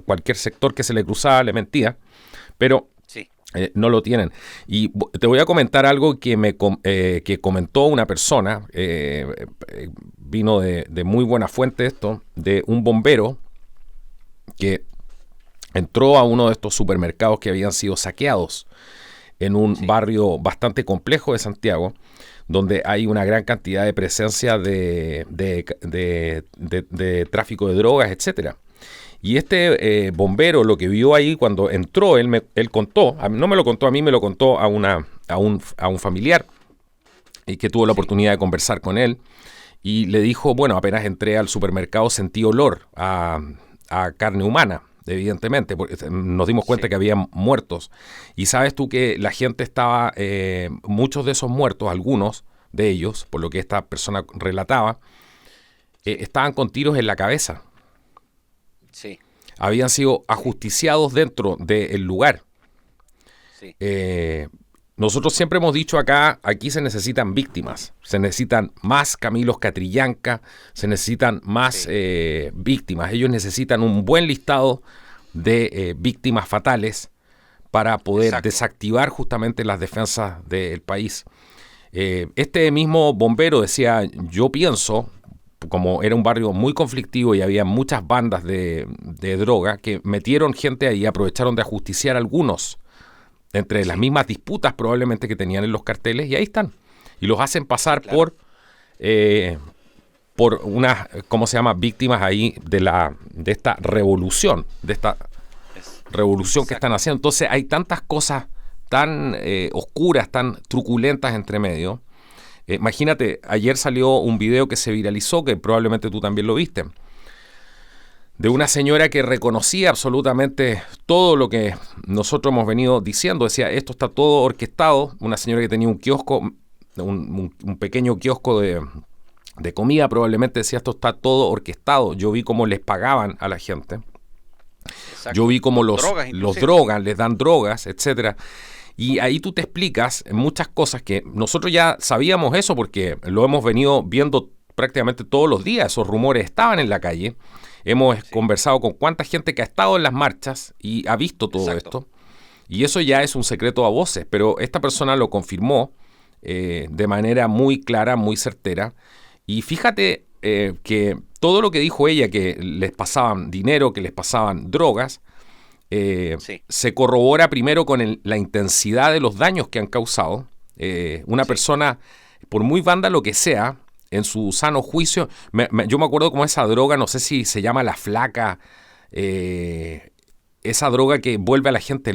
cualquier sector que se le cruzaba, le mentía, pero sí. no lo tienen. Y te voy a comentar algo que comentó una persona, vino de muy buena fuente esto, de un bombero que entró a uno de estos supermercados que habían sido saqueados en un Sí, barrio bastante complejo de Santiago, donde hay una gran cantidad de presencia de tráfico de drogas, etcétera. Y este bombero lo que vio ahí cuando entró, él contó, no me lo contó a mí, me lo contó a un familiar y que tuvo la sí, oportunidad de conversar con él y le dijo, bueno, apenas entré al supermercado sentí olor a carne humana, evidentemente, porque nos dimos cuenta sí, que había muertos. Y sabes tú que la gente estaba, muchos de esos muertos, algunos de ellos, por lo que esta persona relataba, estaban con tiros en la cabeza. sí, Habían sido sí, ajusticiados dentro del lugar. sí, Eh, Nosotros siempre hemos dicho acá, aquí se necesitan víctimas, se necesitan más Camilos Catrillanca, se necesitan más sí, víctimas. Ellos necesitan un buen listado de víctimas fatales para poder exacto, desactivar justamente las defensas del país. Este mismo bombero decía, yo pienso, como era un barrio muy conflictivo y había muchas bandas de droga, que metieron gente ahí y aprovecharon de ajusticiar a algunos entre las sí, mismas disputas probablemente que tenían en los carteles, y ahí están. Y los hacen sí, pasar claro, eh, por unas, ¿cómo se llama?, víctimas ahí de esta revolución, es, que están exacto, haciendo. Entonces hay tantas cosas tan oscuras, tan truculentas entre medio. Imagínate, ayer salió un video que se viralizó, que probablemente tú también lo viste, de una sí, señora que reconocía absolutamente todo lo que nosotros hemos venido diciendo. Decía, esto está todo orquestado. Una señora que tenía un kiosco, un pequeño kiosco de comida, probablemente decía, esto está todo orquestado. Yo vi cómo les pagaban a la gente. Yo exacto, vi cómo con los, drogas los inclusive, drogan, les dan drogas, etcétera. Y ahí tú te explicas muchas cosas que nosotros ya sabíamos eso porque lo hemos venido viendo prácticamente todos los días. Esos rumores estaban en la calle. Hemos sí, conversado con cuánta gente que ha estado en las marchas y ha visto todo exacto, esto. Y eso ya es un secreto a voces, pero esta persona lo confirmó de manera muy clara, muy certera. Y fíjate que todo lo que dijo ella, que les pasaban dinero, que les pasaban drogas, sí, se corrobora primero con la intensidad de los daños que han causado. Una sí, persona, por muy vándalo que sea, en su sano juicio, yo me acuerdo como esa droga, no sé si se llama la flaca, eh, esa droga que vuelve a la gente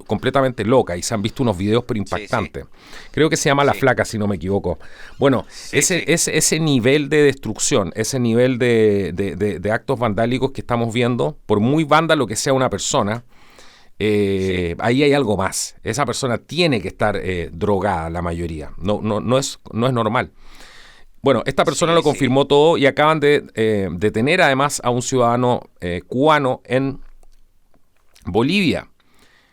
completamente loca y se han visto unos videos pero sí, sí, impactantes. Creo que se llama la sí, flaca, si no me equivoco. Bueno, sí, ese, sí, ese, ese nivel de destrucción, ese nivel de actos vandálicos que estamos viendo, por muy vándalo que sea una persona, sí, ahí hay algo más. Esa persona tiene que estar drogada, la mayoría. No es normal. Bueno, esta persona sí, lo sí, confirmó todo y acaban de detener además a un ciudadano cubano en Bolivia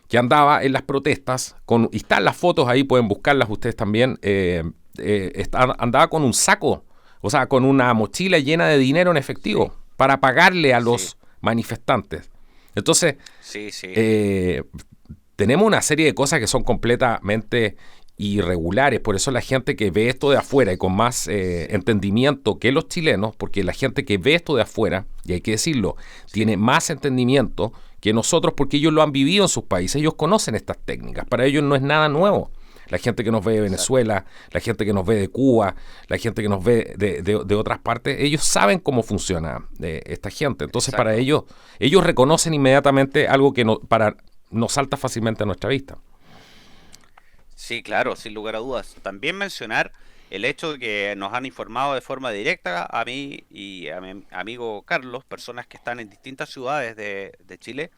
que andaba en las protestas, y están las fotos ahí, pueden buscarlas ustedes también, andaba con un saco, o sea, con una mochila llena de dinero en sí, efectivo para pagarle a sí, los manifestantes. Entonces, sí, sí, eh, tenemos una serie de cosas que son completamente irregulares. Por eso la gente que ve esto de afuera y con más sí, entendimiento que los chilenos, porque la gente que ve esto de afuera, y hay que decirlo, sí, tiene más entendimiento que nosotros porque ellos lo han vivido en sus países, ellos conocen estas técnicas, para ellos no es nada nuevo. La gente que nos ve de exacto, Venezuela, la gente que nos ve de Cuba, la gente que nos ve de otras partes, ellos saben cómo funciona esta gente. Entonces, para exacto. ellos reconocen inmediatamente algo que nos salta fácilmente a nuestra vista. Sí, claro, sin lugar a dudas. También mencionar el hecho de que nos han informado de forma directa a mí y a mi amigo Carlos, personas que están en distintas ciudades de Chile,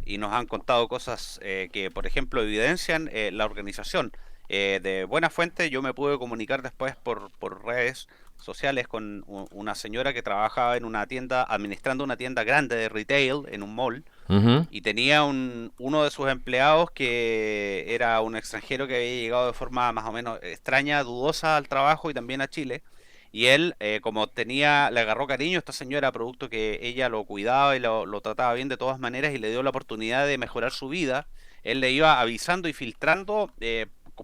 y nos han contado cosas que, por ejemplo, evidencian la organización. De buena fuente, yo me pude comunicar después por redes sociales con una señora que trabajaba en una tienda, administrando una tienda grande de retail en un mall, Ujú. y tenía uno de sus empleados que era un extranjero que había llegado de forma más o menos extraña, dudosa al trabajo y también a Chile. Y él, como le agarró cariño a esta señora, producto que ella lo cuidaba y lo trataba bien de todas maneras y le dio la oportunidad de mejorar su vida, él le iba avisando y filtrando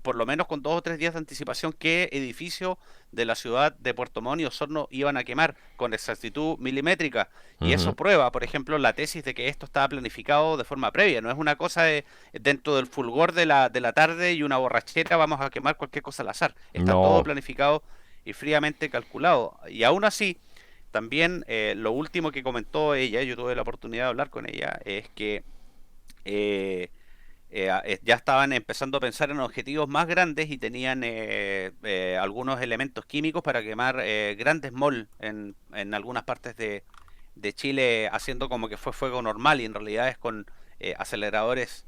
por lo menos con 2 o 3 días de anticipación, qué edificio de la ciudad de Puerto Montt y Osorno iban a quemar con exactitud milimétrica. Y eso Ujú. prueba, por ejemplo, la tesis de que esto estaba planificado de forma previa. No es una cosa de dentro del fulgor de la tarde y una borrachera vamos a quemar cualquier cosa al azar. Está todo No, planificado y fríamente calculado. Y aún así, también lo último que comentó ella, yo tuve la oportunidad de hablar con ella, es que eh, ya estaban empezando a pensar en objetivos más grandes y tenían algunos elementos químicos para quemar grandes malls en algunas partes de Chile, haciendo como que fue fuego normal y en realidad es con aceleradores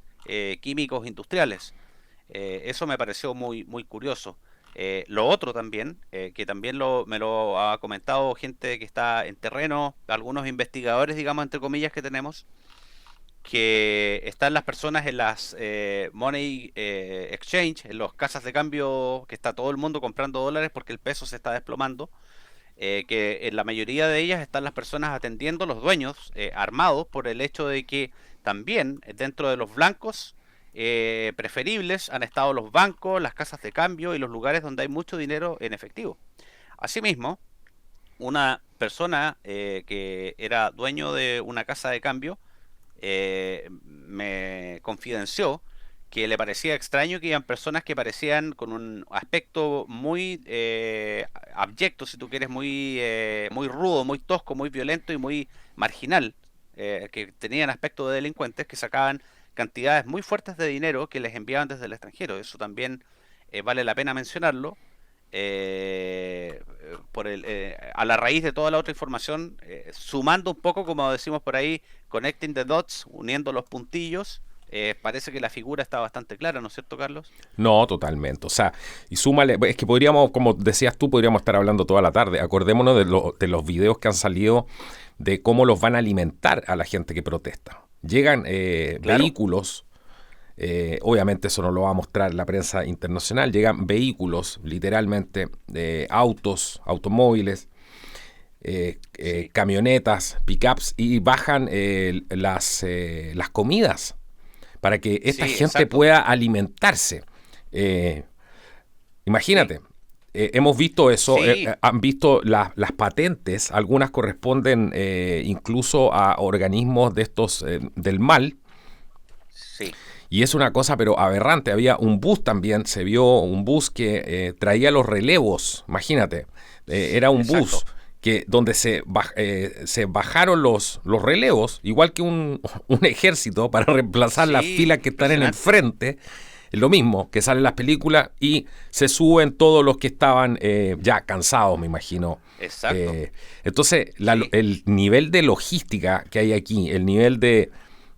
químicos industriales. Eso me pareció muy curioso. Lo otro también, que también me lo ha comentado gente que está en terreno, algunos investigadores, digamos, entre comillas, que tenemos, que están las personas en las money exchange, en las casas de cambio, que está todo el mundo comprando dólares porque el peso se está desplomando, que en la mayoría de ellas están las personas atendiendo, los dueños, armados por el hecho de que también dentro de los blancos preferibles han estado los bancos, las casas de cambio y los lugares donde hay mucho dinero en efectivo. Asimismo, una persona que era dueño de una casa de cambio me confidenció que le parecía extraño que iban personas que parecían con un aspecto muy abyecto, si tú quieres, muy rudo, muy tosco, muy violento y muy marginal, que tenían aspecto de delincuentes que sacaban cantidades muy fuertes de dinero que les enviaban desde el extranjero. Eso también vale la pena mencionarlo. A la raíz de toda la otra información, sumando un poco, como decimos por ahí, connecting the dots, uniendo los puntillos, parece que la figura está bastante clara, ¿no es cierto, Carlos? no, totalmente. O sea, y súmale, es que podríamos, como decías tú, podríamos estar hablando toda la tarde. Acordémonos de los videos que han salido de cómo los van a alimentar a la gente que protesta. Llegan Claro, vehículos. Obviamente eso no lo va a mostrar la prensa internacional. Llegan vehículos, literalmente, autos, automóviles, sí, camionetas, pickups y bajan las comidas para que esta sí, gente exacto. pueda alimentarse. Eh, Sí, Imagínate, hemos visto eso, sí, han visto las patentes, algunas corresponden incluso a organismos de estos del mal. sí, Y es una cosa, pero aberrante. Había un bus también, se vio un bus que traía los relevos. Imagínate, era un bus exacto. que donde se bajaron los relevos, igual que un ejército, para reemplazar las Sí, filas que están en el impresionante. frente. Es lo mismo que salen las películas y se suben todos los que estaban ya cansados, me imagino. Exacto. Eh, entonces, Sí, el nivel de logística que hay aquí, el nivel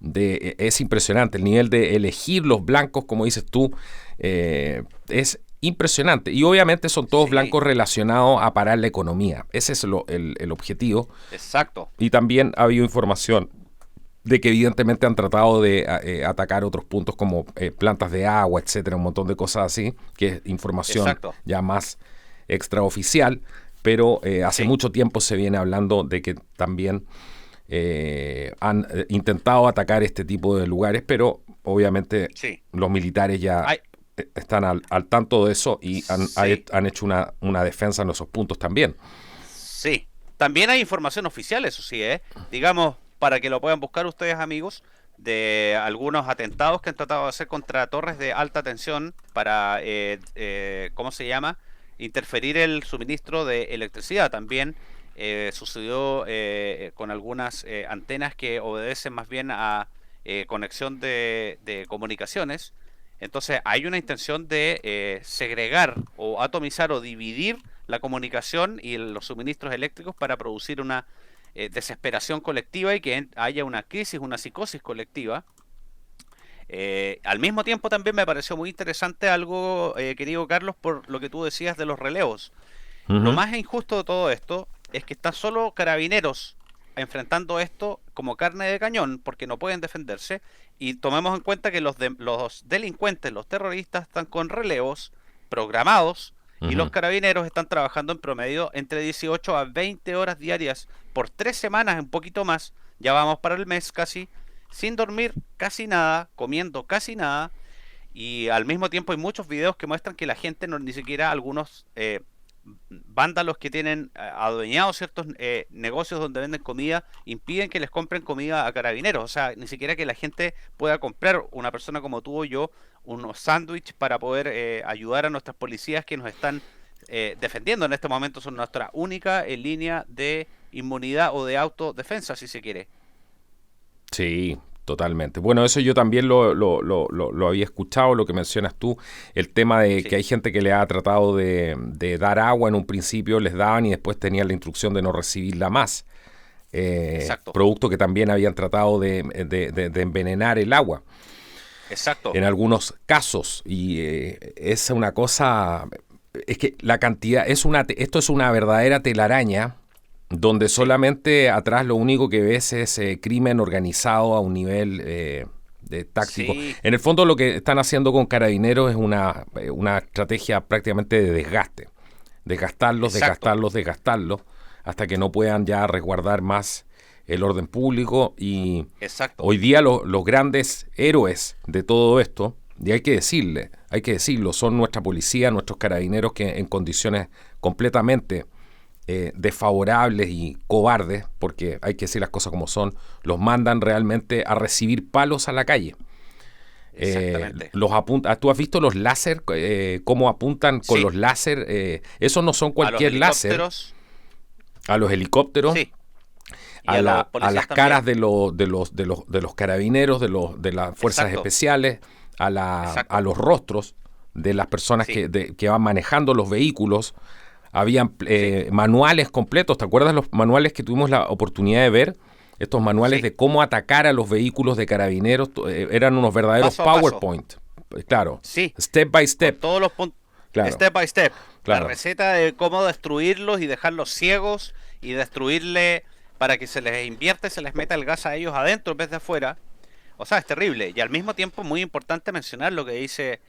es impresionante. El nivel de elegir los blancos, como dices tú, es impresionante. Y obviamente son todos sí, blancos relacionados a parar la economía. Ese es el objetivo. exacto. Y también ha habido información de que evidentemente han tratado de atacar otros puntos como plantas de agua, etcétera, un montón de cosas así, que es información Exacto. ya más extraoficial, pero hace Sí, mucho tiempo se viene hablando de que también han intentado atacar este tipo de lugares, pero obviamente sí. los militares ya Hay, están al tanto de eso y sí, han hecho una defensa en esos puntos también. sí. También hay información oficial, eso sí, ¿eh? Digamos, para que lo puedan buscar ustedes, amigos, de algunos atentados que han tratado de hacer contra torres de alta tensión para, ¿cómo se llama? Interferir el suministro de electricidad. También sucedió con algunas antenas que obedecen más bien a conexión de comunicaciones. Entonces hay una intención de segregar o atomizar o dividir la comunicación y los suministros eléctricos para producir una desesperación colectiva y que haya una crisis, una psicosis colectiva. Al mismo tiempo también me pareció muy interesante algo, querido Carlos, por lo que tú decías de los relevos. Lo Ujú. más injusto de todo esto es que están solo carabineros enfrentando esto como carne de cañón porque no pueden defenderse y tomemos en cuenta que los delincuentes, los terroristas están con relevos programados y los Ujú. carabineros están trabajando en promedio entre 18 a 20 horas diarias por 3 semanas, un poquito más, ya vamos para el mes casi, sin dormir casi nada, comiendo casi nada Y al mismo tiempo hay muchos videos que muestran que la gente, no, ni siquiera algunos vándalos que tienen adueñados ciertos negocios donde venden comida, impiden que les compren comida a carabineros. O sea, ni siquiera que la gente pueda comprar, una persona como tú o yo, unos sándwiches para poder ayudar a nuestras policías que nos están defendiendo en este momento. Son nuestra única línea de inmunidad o de autodefensa, si se quiere. Sí, totalmente. Bueno, eso yo también lo había escuchado, lo que mencionas tú, el tema de que Sí, hay gente que le ha tratado de dar agua en un principio, les daban y después tenían la instrucción de no recibirla más. exacto, Producto que también habían tratado de envenenar el agua exacto. en algunos casos. Y es una cosa, es que la cantidad, esto es una verdadera telaraña donde Sí, solamente atrás lo único que ves es crimen organizado a un nivel táctico. sí, En el fondo lo que están haciendo con Carabineros es una estrategia prácticamente de desgaste. Desgastarlos, exacto, desgastarlos, desgastarlos, hasta que no puedan ya resguardar más el orden público. Y exacto. hoy día los grandes héroes de todo esto, y hay que decirlo, son nuestra policía, nuestros carabineros que en condiciones completamente desfavorables y cobardes, porque hay que decir las cosas como son, los mandan realmente a recibir palos a la calle. Exactamente. ¿Tú has visto los láser? ¿Cómo apuntan con Sí, los láser? Esos no son a los cualquier láser. helicópteros, A los helicópteros, sí, y a los a policías las caras también. de los carabineros, de las fuerzas Exacto, especiales, a exacto. los rostros de las personas Sí, que van manejando los vehículos. Habían sí, manuales completos. ¿Te acuerdas los manuales que tuvimos la oportunidad de ver? Estos manuales sí. de cómo atacar a los vehículos de carabineros eran unos verdaderos Paso a paso. PowerPoint. Claro, Sí, step by con step. todos los puntos, Claro, step by step. La claro. receta de cómo destruirlos y dejarlos ciegos y destruirle para que se les invierta y se les meta el gas a ellos adentro en vez de afuera. O sea, es terrible. Y al mismo tiempo muy importante mencionar lo que dice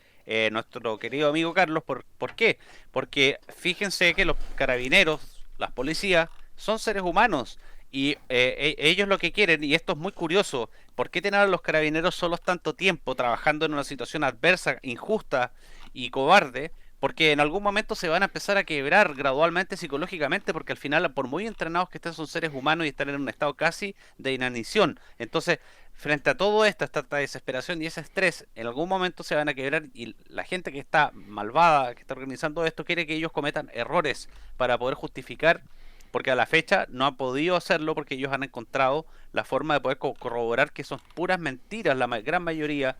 nuestro querido amigo Carlos. ¿Por qué? Porque fíjense que los carabineros, las policías, son seres humanos. Y ellos lo que quieren, y esto es muy curioso, ¿por qué tener a los carabineros solos tanto tiempo trabajando en una situación adversa, injusta y cobarde? Porque en algún momento se van a empezar a quebrar gradualmente psicológicamente, porque al final, por muy entrenados que estén, son seres humanos y están en un estado casi de inanición. Entonces, frente a todo esto, esta desesperación y ese estrés, en algún momento se van a quebrar y la gente que está malvada, que está organizando esto, quiere que ellos cometan errores para poder justificar, porque a la fecha no han podido hacerlo porque ellos han encontrado la forma de poder corroborar que son puras mentiras, la gran mayoría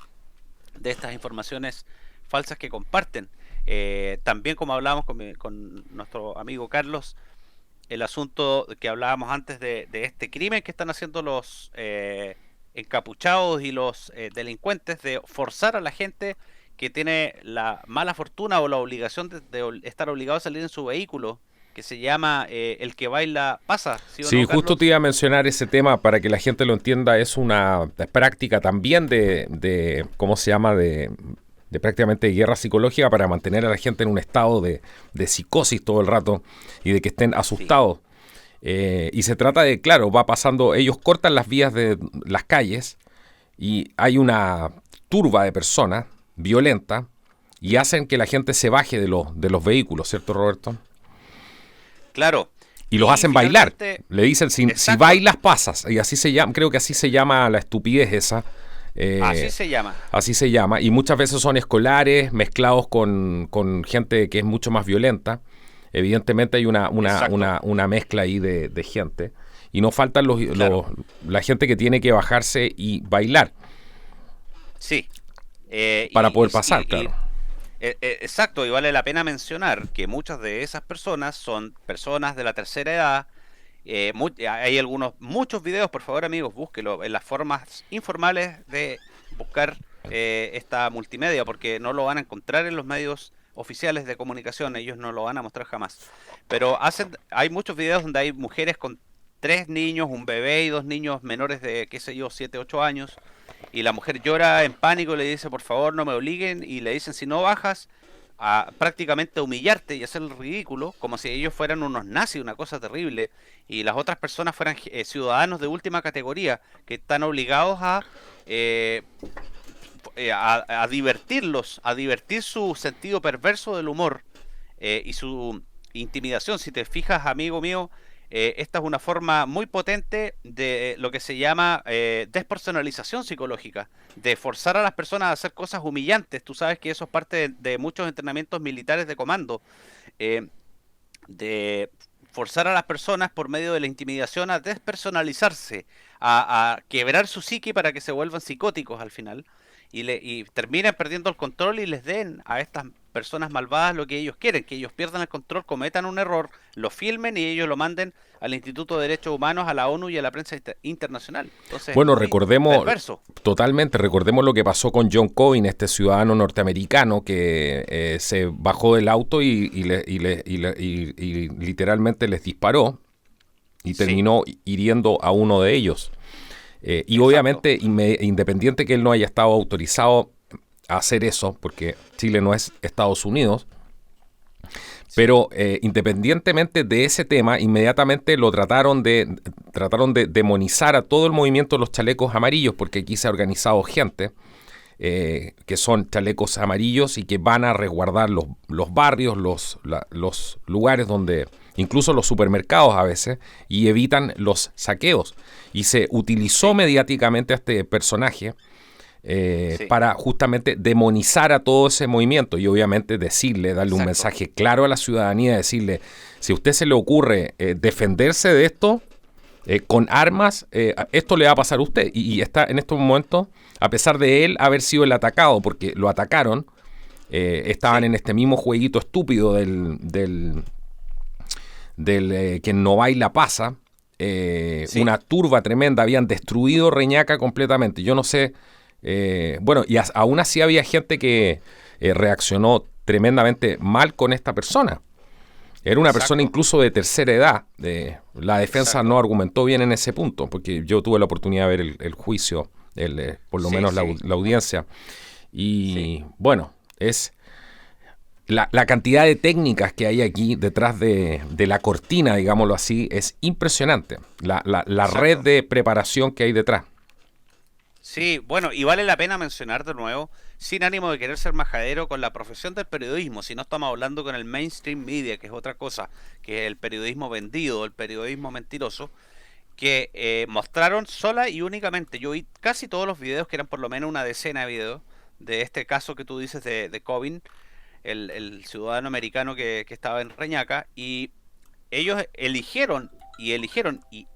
de estas informaciones falsas que comparten. También como hablábamos con nuestro amigo Carlos, el asunto que hablábamos antes de este crimen que están haciendo los encapuchados y los delincuentes de forzar a la gente que tiene la mala fortuna o la obligación de estar obligado a salir en su vehículo, que se llama el que baila pasa, ¿sí o Sí, no, justo te Carlos? iba a mencionar ese tema para que la gente lo entienda. Es una práctica también ¿cómo se llama? De prácticamente guerra psicológica para mantener a la gente en un estado de psicosis todo el rato y de que estén Sí, asustados. Y se trata de, claro, va pasando, ellos cortan las vías de las calles y hay una turba de personas violenta y hacen que la gente se baje de los vehículos, ¿cierto, Roberto? claro. Y los Y hacen bailar. finalmente, Le dicen, si exacto, bailas pasas. Y así se llama, creo que así se llama la estupidez esa. así Eh, se llama. Así se llama. Y muchas veces son escolares mezclados con gente que es mucho más violenta. Evidentemente hay Exacto, una mezcla ahí de gente. Y no faltan claro. la gente que tiene que bajarse y bailar Sí. para poder pasar, Y claro. exacto, y vale la pena mencionar que muchas de esas personas son personas de la tercera edad. Hay muchos videos, por favor amigos, búsquelo en las formas informales de buscar esta multimedia, porque no lo van a encontrar en los medios oficiales de comunicación, ellos no lo van a mostrar jamás. Pero hay muchos videos donde hay mujeres con tres niños, un bebé y dos niños menores de, qué sé yo, 7 8 años, y la mujer llora en pánico y le dice, por favor, no me obliguen, y le dicen, si no bajas, a prácticamente humillarte y hacer el ridículo, como si ellos fueran unos nazis, una cosa terrible, y las otras personas fueran ciudadanos de última categoría, que están obligados a eh, a divertirlos, a divertir su sentido perverso del humor y su intimidación. Si te fijas, amigo mío, esta es una forma muy potente de lo que se llama despersonalización psicológica, de forzar a las personas a hacer cosas humillantes. Tú sabes que eso es parte de muchos entrenamientos militares de comando, eh, de forzar a las personas por medio de la intimidación a despersonalizarse, a quebrar su psique para que se vuelvan psicóticos al final y terminen perdiendo el control y les den a estas personas malvadas lo que ellos quieren, que ellos pierdan el control, cometan un error, lo filmen y ellos lo manden al Instituto de Derechos Humanos, a la ONU y a la prensa internacional. Entonces es Bueno, muy recordemos, perverso. totalmente, recordemos lo que pasó con John Coyne, este ciudadano norteamericano que se bajó del auto y literalmente les disparó y Sí, terminó hiriendo a uno de ellos. Y exacto. obviamente, independiente que él no haya estado autorizado a hacer eso, porque Chile no es Estados Unidos, Sí, pero independientemente de ese tema, inmediatamente trataron de demonizar a todo el movimiento de los chalecos amarillos, porque aquí se ha organizado gente que son chalecos amarillos y que van a resguardar los barrios, los lugares donde, incluso los supermercados a veces, y evitan los saqueos. Y se utilizó sí, mediáticamente a este personaje sí, para justamente demonizar a todo ese movimiento y obviamente decirle, darle un exacto. mensaje claro a la ciudadanía, decirle, si a usted se le ocurre defenderse de esto con armas, esto le va a pasar a usted. Y está en estos momentos, a pesar de él haber sido el atacado, porque lo atacaron, estaban Sí, en este mismo jueguito estúpido del quien no baila pasa, sí. una turba tremenda, habían destruido Reñaca completamente. Yo no sé, bueno, y aún así había gente que reaccionó tremendamente mal con esta persona. Era una persona Exacto, incluso de tercera edad. La defensa no exacto. argumentó bien en ese punto, porque yo tuve la oportunidad de ver el juicio, por lo Sí, menos sí, la audiencia. sí. Y bueno, es la cantidad de técnicas que hay aquí detrás de la cortina, digámoslo así, es impresionante. La red Exacto. de preparación que hay detrás. Sí, bueno, y vale la pena mencionar de nuevo, sin ánimo de querer ser majadero, con la profesión del periodismo, si no estamos hablando con el mainstream media, que es otra cosa, que es el periodismo vendido, el periodismo mentiroso, que mostraron sola y únicamente, yo vi casi todos los videos, que eran por lo menos una decena de videos, de este caso que tú dices de Covin, el ciudadano americano que estaba en Reñaca, y ellos eligieron y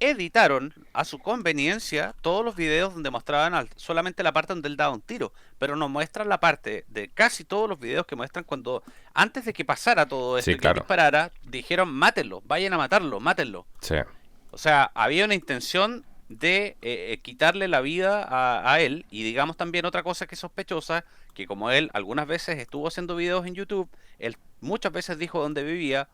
editaron a su conveniencia todos los videos donde mostraban solamente la parte donde él daba un tiro, pero no muestran la parte de casi todos los videos que muestran cuando, antes de que pasara todo esto Sí, y que él claro. disparara, dijeron mátenlo, vayan a matarlo, mátenlo. Sí. O sea, había una intención de quitarle la vida a él, y digamos también otra cosa que es sospechosa, que como él algunas veces estuvo haciendo videos en YouTube, él muchas veces dijo dónde vivía,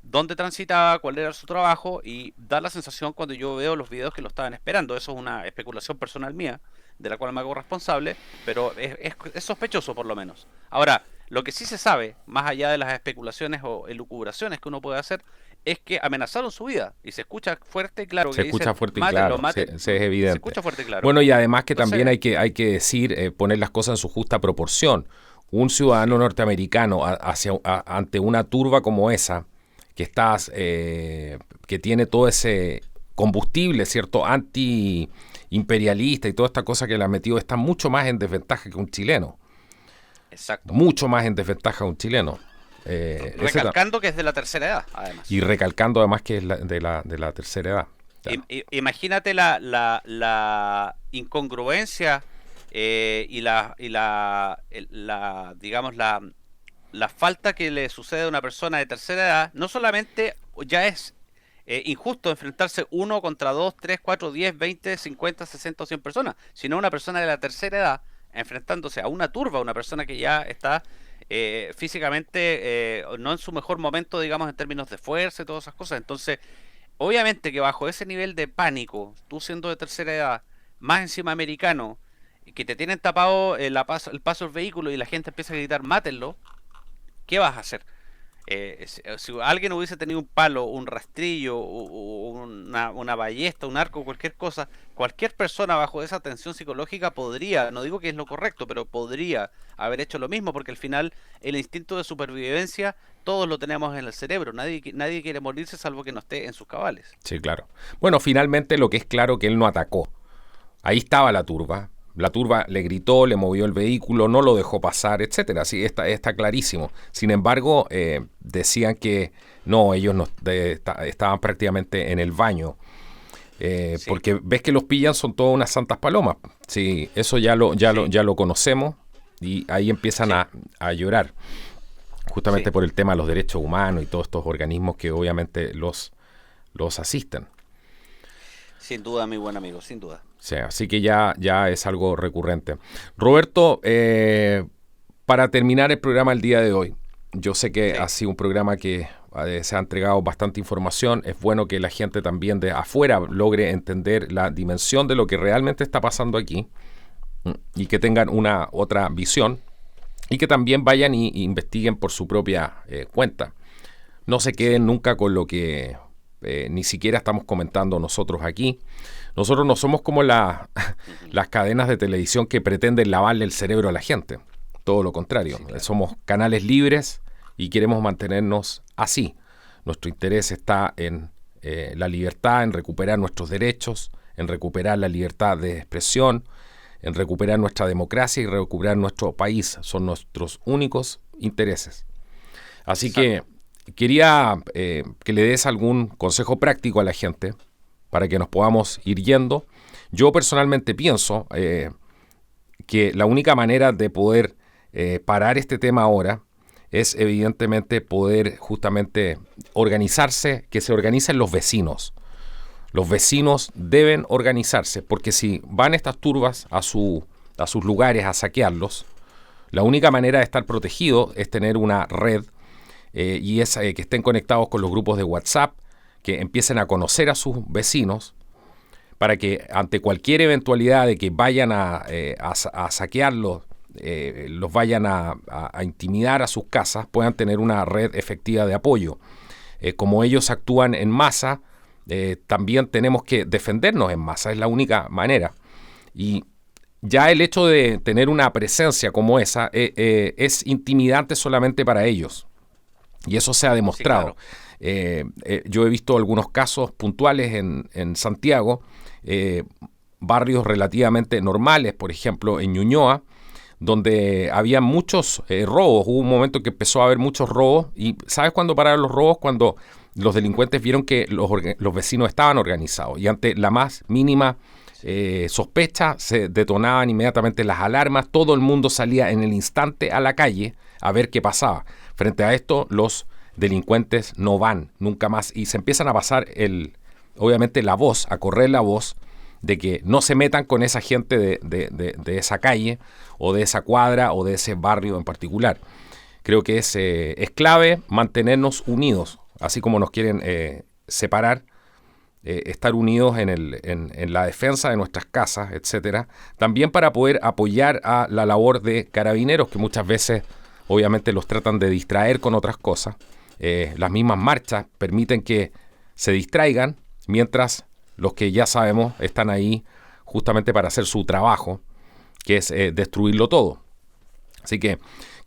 dónde transitaba, cuál era su trabajo, y da la sensación cuando yo veo los videos que lo estaban esperando. Eso es una especulación personal mía, de la cual me hago responsable, pero es sospechoso por lo menos. Ahora, lo que sí se sabe, más allá de las especulaciones o elucubraciones que uno puede hacer, es que amenazaron su vida. Y se escucha fuerte y claro Se que dicen, escucha fuerte y mátenlo, claro, maten. se es Se evidente. escucha fuerte y claro. Bueno, y además que también Entonces, hay que decir, poner las cosas en su justa proporción. Un ciudadano sí, norteamericano ante una turba como esa, que estás, que tiene todo ese combustible, ¿cierto? Anti-imperialista y toda esta cosa que le ha metido, está mucho más en desventaja que un chileno. exacto. Mucho más en desventaja que un chileno. Recalcando que es de la tercera edad, Y además. recalcando además que es de la tercera edad. Ya. Imagínate la incongruencia digamos, la falta que le sucede a una persona de tercera edad. No solamente ya es injusto enfrentarse uno contra dos, tres, cuatro, 10, 20, 50, 60 o 100 personas, sino una persona de la tercera edad enfrentándose a una turba, una persona que ya está físicamente no en su mejor momento, digamos, en términos de fuerza y todas esas cosas. Entonces, obviamente que bajo ese nivel de pánico, tú siendo de tercera edad, más encima americano, que te tienen tapado el paso del vehículo y la gente empieza a gritar, mátenlo, ¿qué vas a hacer? Si alguien hubiese tenido un palo, un rastrillo, una ballesta, un arco, cualquier cosa, cualquier persona bajo esa tensión psicológica podría, no digo que es lo correcto, pero podría haber hecho lo mismo, porque al final el instinto de supervivencia todos lo tenemos en el cerebro. Nadie quiere morirse salvo que no esté en sus cabales. Sí, claro. Bueno, finalmente lo que es claro que él no atacó. Ahí estaba la turba. La turba le gritó, le movió el vehículo, no lo dejó pasar, etcétera. Sí, está clarísimo. Sin embargo, decían que no, ellos no, estaban prácticamente en el baño. Sí, Porque ves que los pillan son todas unas santas palomas. Sí, eso sí, ya lo conocemos y ahí empiezan sí, a llorar. Justamente sí. por el tema de los derechos humanos y todos estos organismos que obviamente los asisten. Sin duda, mi buen amigo, sin duda. Sí, así que ya es algo recurrente. Roberto, para terminar el programa el día de hoy, yo sé que ha Sí, sido un programa que se ha entregado bastante información. Es bueno que la gente también de afuera logre entender la dimensión de lo que realmente está pasando aquí y que tengan una otra visión y que también vayan y investiguen por su propia cuenta. No se queden sí. nunca con lo que ni siquiera estamos comentando nosotros aquí. Nosotros no somos como Ujú. las cadenas de televisión que pretenden lavarle el cerebro a la gente. Todo lo contrario. Sí, claro. Somos canales libres y queremos mantenernos así. Nuestro interés está en la libertad, en recuperar nuestros derechos, en recuperar la libertad de expresión, en recuperar nuestra democracia y recuperar nuestro país. Son nuestros únicos intereses. Así que Exacto. quería que le des algún consejo práctico a la gente para que nos podamos ir yendo. Yo personalmente pienso que la única manera de poder parar este tema ahora es evidentemente poder justamente organizarse, que se organicen los vecinos. Los vecinos deben organizarse porque si van estas turbas a sus lugares a saquearlos, la única manera de estar protegido es tener una red y es que estén conectados con los grupos de WhatsApp, que empiecen a conocer a sus vecinos para que ante cualquier eventualidad de que vayan a saquearlos, los vayan a intimidar a sus casas, puedan tener una red efectiva de apoyo. Como ellos actúan en masa, también tenemos que defendernos en masa, es la única manera. Y ya el hecho de tener una presencia como esa es intimidante solamente para ellos. Y eso se ha Sí, demostrado. claro. Yo he visto algunos casos puntuales en Santiago, eh, barrios relativamente normales, por ejemplo, en Ñuñoa, donde había muchos robos. Hubo un momento que empezó a haber muchos robos. ¿Y sabes cuándo pararon los robos? Cuando los delincuentes vieron que los vecinos estaban organizados. Y ante la más mínima Sí, sospecha, se detonaban inmediatamente las alarmas. Todo el mundo salía en el instante a la calle a ver qué pasaba. Frente a esto, los delincuentes no van nunca más y se empiezan a pasar obviamente la voz, a correr la voz de que no se metan con esa gente de esa calle o de esa cuadra o de ese barrio en particular. Creo que es clave mantenernos unidos, así como nos quieren separar, estar unidos en la defensa de nuestras casas, etcétera. También para poder apoyar a la labor de carabineros, que muchas veces obviamente los tratan de distraer con otras cosas. Las mismas marchas permiten que se distraigan, mientras los que ya sabemos están ahí justamente para hacer su trabajo, que es destruirlo todo. Así que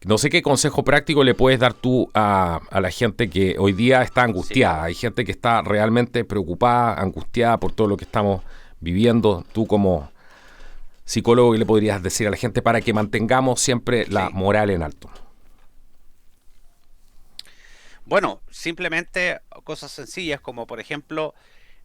no sé qué consejo práctico le puedes dar tú a la gente que hoy día está sí, angustiada. claro. Hay gente que está realmente preocupada, angustiada por todo lo que estamos viviendo. Tú como psicólogo, ¿qué le podrías decir a la gente para que mantengamos siempre la Sí. moral en alto? Bueno, simplemente cosas sencillas como por ejemplo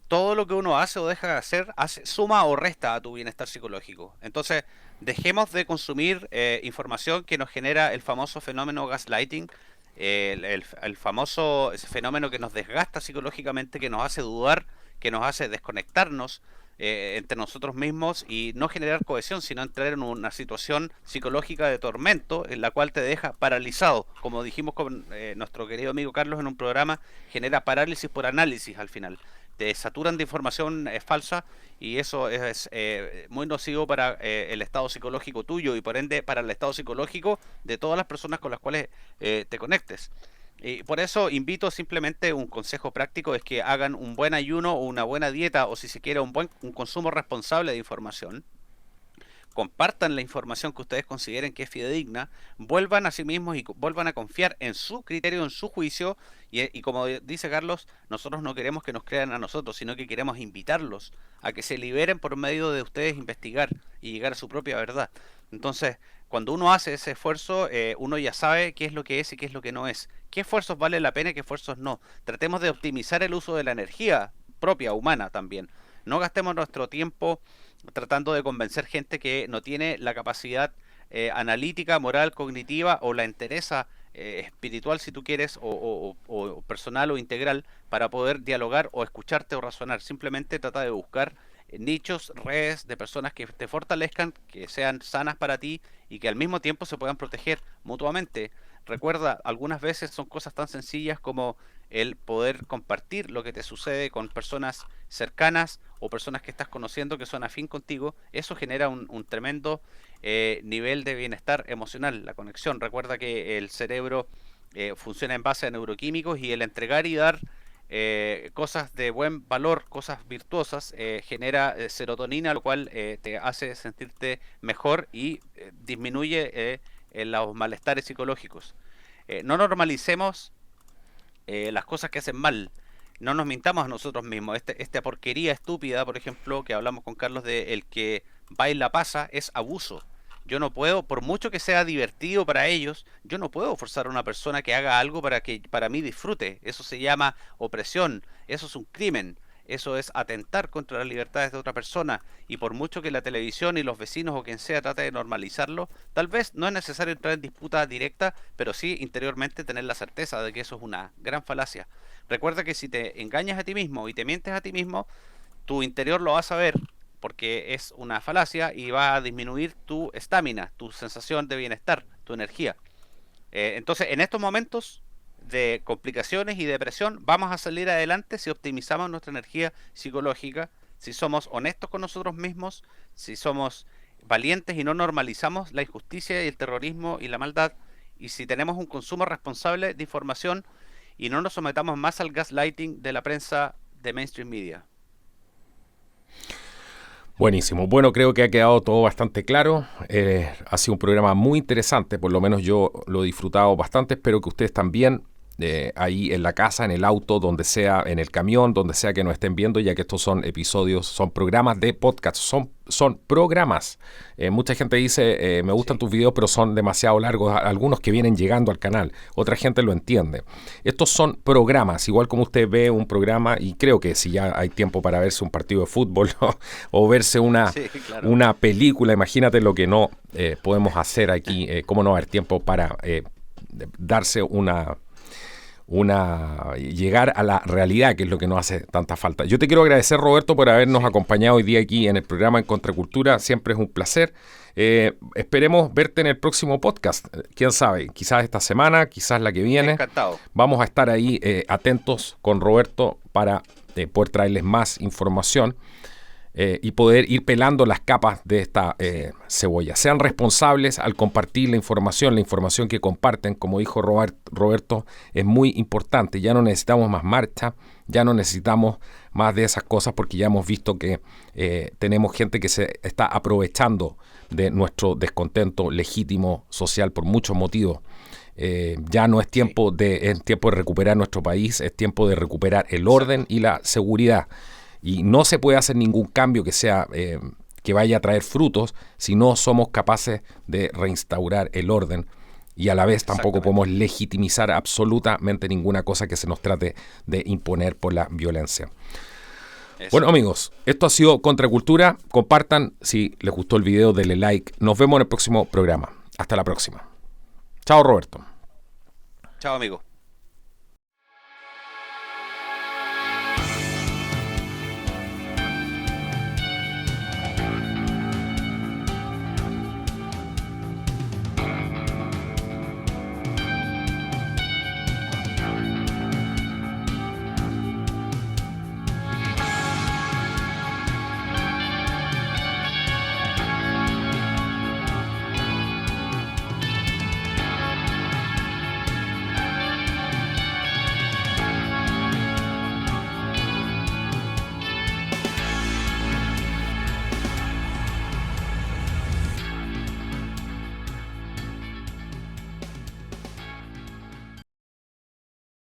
todo lo que uno hace o deja de hacer suma o resta a tu bienestar psicológico. Entonces, dejemos de consumir información que nos genera el famoso fenómeno gaslighting, el famoso ese fenómeno que nos desgasta psicológicamente, que nos hace dudar, que nos hace desconectarnos entre nosotros mismos y no generar cohesión, sino entrar en una situación psicológica de tormento en la cual te deja paralizado. Como dijimos con nuestro querido amigo Carlos en un programa, genera parálisis por análisis al final. Te saturan de información falsa y eso es muy nocivo para el estado psicológico tuyo y por ende para el estado psicológico de todas las personas con las cuales te conectes. Y por eso invito simplemente un consejo práctico es que hagan un buen ayuno o una buena dieta o si se quiere un consumo responsable de información, compartan la información que ustedes consideren que es fidedigna, vuelvan a sí mismos y vuelvan a confiar en su criterio, en su juicio, y como dice Carlos, nosotros no queremos que nos crean a nosotros, sino que queremos invitarlos a que se liberen por medio de ustedes investigar y llegar a su propia verdad. Entonces, cuando uno hace ese esfuerzo, uno ya sabe qué es lo que es y qué es lo que no es. ¿Qué esfuerzos vale la pena y qué esfuerzos no? Tratemos de optimizar el uso de la energía propia, humana también. No gastemos nuestro tiempo tratando de convencer gente que no tiene la capacidad analítica, moral, cognitiva o la entereza espiritual, si tú quieres, o personal o integral para poder dialogar o escucharte o razonar. Simplemente trata de buscar nichos, redes de personas que te fortalezcan, que sean sanas para ti y que al mismo tiempo se puedan proteger mutuamente. Recuerda, algunas veces son cosas tan sencillas como el poder compartir lo que te sucede con personas cercanas o personas que estás conociendo que son afín contigo. Eso genera un tremendo nivel de bienestar emocional, la conexión. Recuerda que el cerebro funciona en base a neuroquímicos y el entregar y dar cosas de buen valor, cosas virtuosas, genera serotonina, lo cual te hace sentirte mejor y disminuye los malestares psicológicos. No normalicemos las cosas que hacen mal. No nos mintamos a nosotros mismos. Esta porquería estúpida, por ejemplo, que hablamos con Carlos de el que baila pasa, es abuso. Yo no puedo, por mucho que sea divertido para ellos, yo no puedo forzar a una persona que haga algo para que para mí disfrute. Eso se llama opresión, eso es un crimen, eso es atentar contra las libertades de otra persona. Y por mucho que la televisión y los vecinos o quien sea trate de normalizarlo, tal vez no es necesario entrar en disputa directa, pero sí interiormente tener la certeza de que eso es una gran falacia. Recuerda que si te engañas a ti mismo y te mientes a ti mismo, tu interior lo vas a ver porque es una falacia y va a disminuir tu estamina, tu sensación de bienestar, tu energía. Entonces, en estos momentos de complicaciones y depresión, vamos a salir adelante si optimizamos nuestra energía psicológica, si somos honestos con nosotros mismos, si somos valientes y no normalizamos la injusticia y el terrorismo y la maldad, y si tenemos un consumo responsable de información y no nos sometamos más al gaslighting de la prensa de mainstream media. Buenísimo. Bueno, creo que ha quedado todo bastante claro. Ha sido un programa muy interesante, por lo menos yo lo he disfrutado bastante. Espero que ustedes también, ahí en la casa, en el auto, donde sea, en el camión, donde sea que nos estén viendo, ya que estos son episodios, son programas de podcast, son programas. Mucha gente dice, me gustan tus videos, pero son demasiado largos, algunos que vienen llegando al canal, otra gente lo entiende. Estos son programas, igual como usted ve un programa, y creo que si ya hay tiempo para verse un partido de fútbol o verse una película, imagínate lo que no podemos hacer aquí, cómo no va a haber tiempo para darse llegar a la realidad, que es lo que nos hace tanta falta. Yo te quiero agradecer, Roberto, por habernos acompañado hoy día aquí en el programa En Contracultura. Siempre es un placer. Esperemos verte en el próximo podcast. Quién sabe, quizás esta semana, quizás la que viene. Encantado. Vamos a estar ahí atentos con Roberto para poder traerles más información y poder ir pelando las capas de esta cebolla. Sean responsables al compartir la información que comparten, como dijo Roberto, es muy importante. Ya no necesitamos más marcha, ya no necesitamos más de esas cosas porque ya hemos visto que tenemos gente que se está aprovechando de nuestro descontento legítimo social por muchos motivos. Ya no es tiempo de recuperar nuestro país, es tiempo de recuperar el orden y la seguridad. Y no se puede hacer ningún cambio que sea que vaya a traer frutos si no somos capaces de reinstaurar el orden y a la vez tampoco podemos legitimizar absolutamente ninguna cosa que se nos trate de imponer por la violencia. Eso. Bueno, amigos, esto ha sido Contracultura. Compartan, si les gustó el video, denle like. Nos vemos en el próximo programa. Hasta la próxima. Chao, Roberto. Chao, amigo.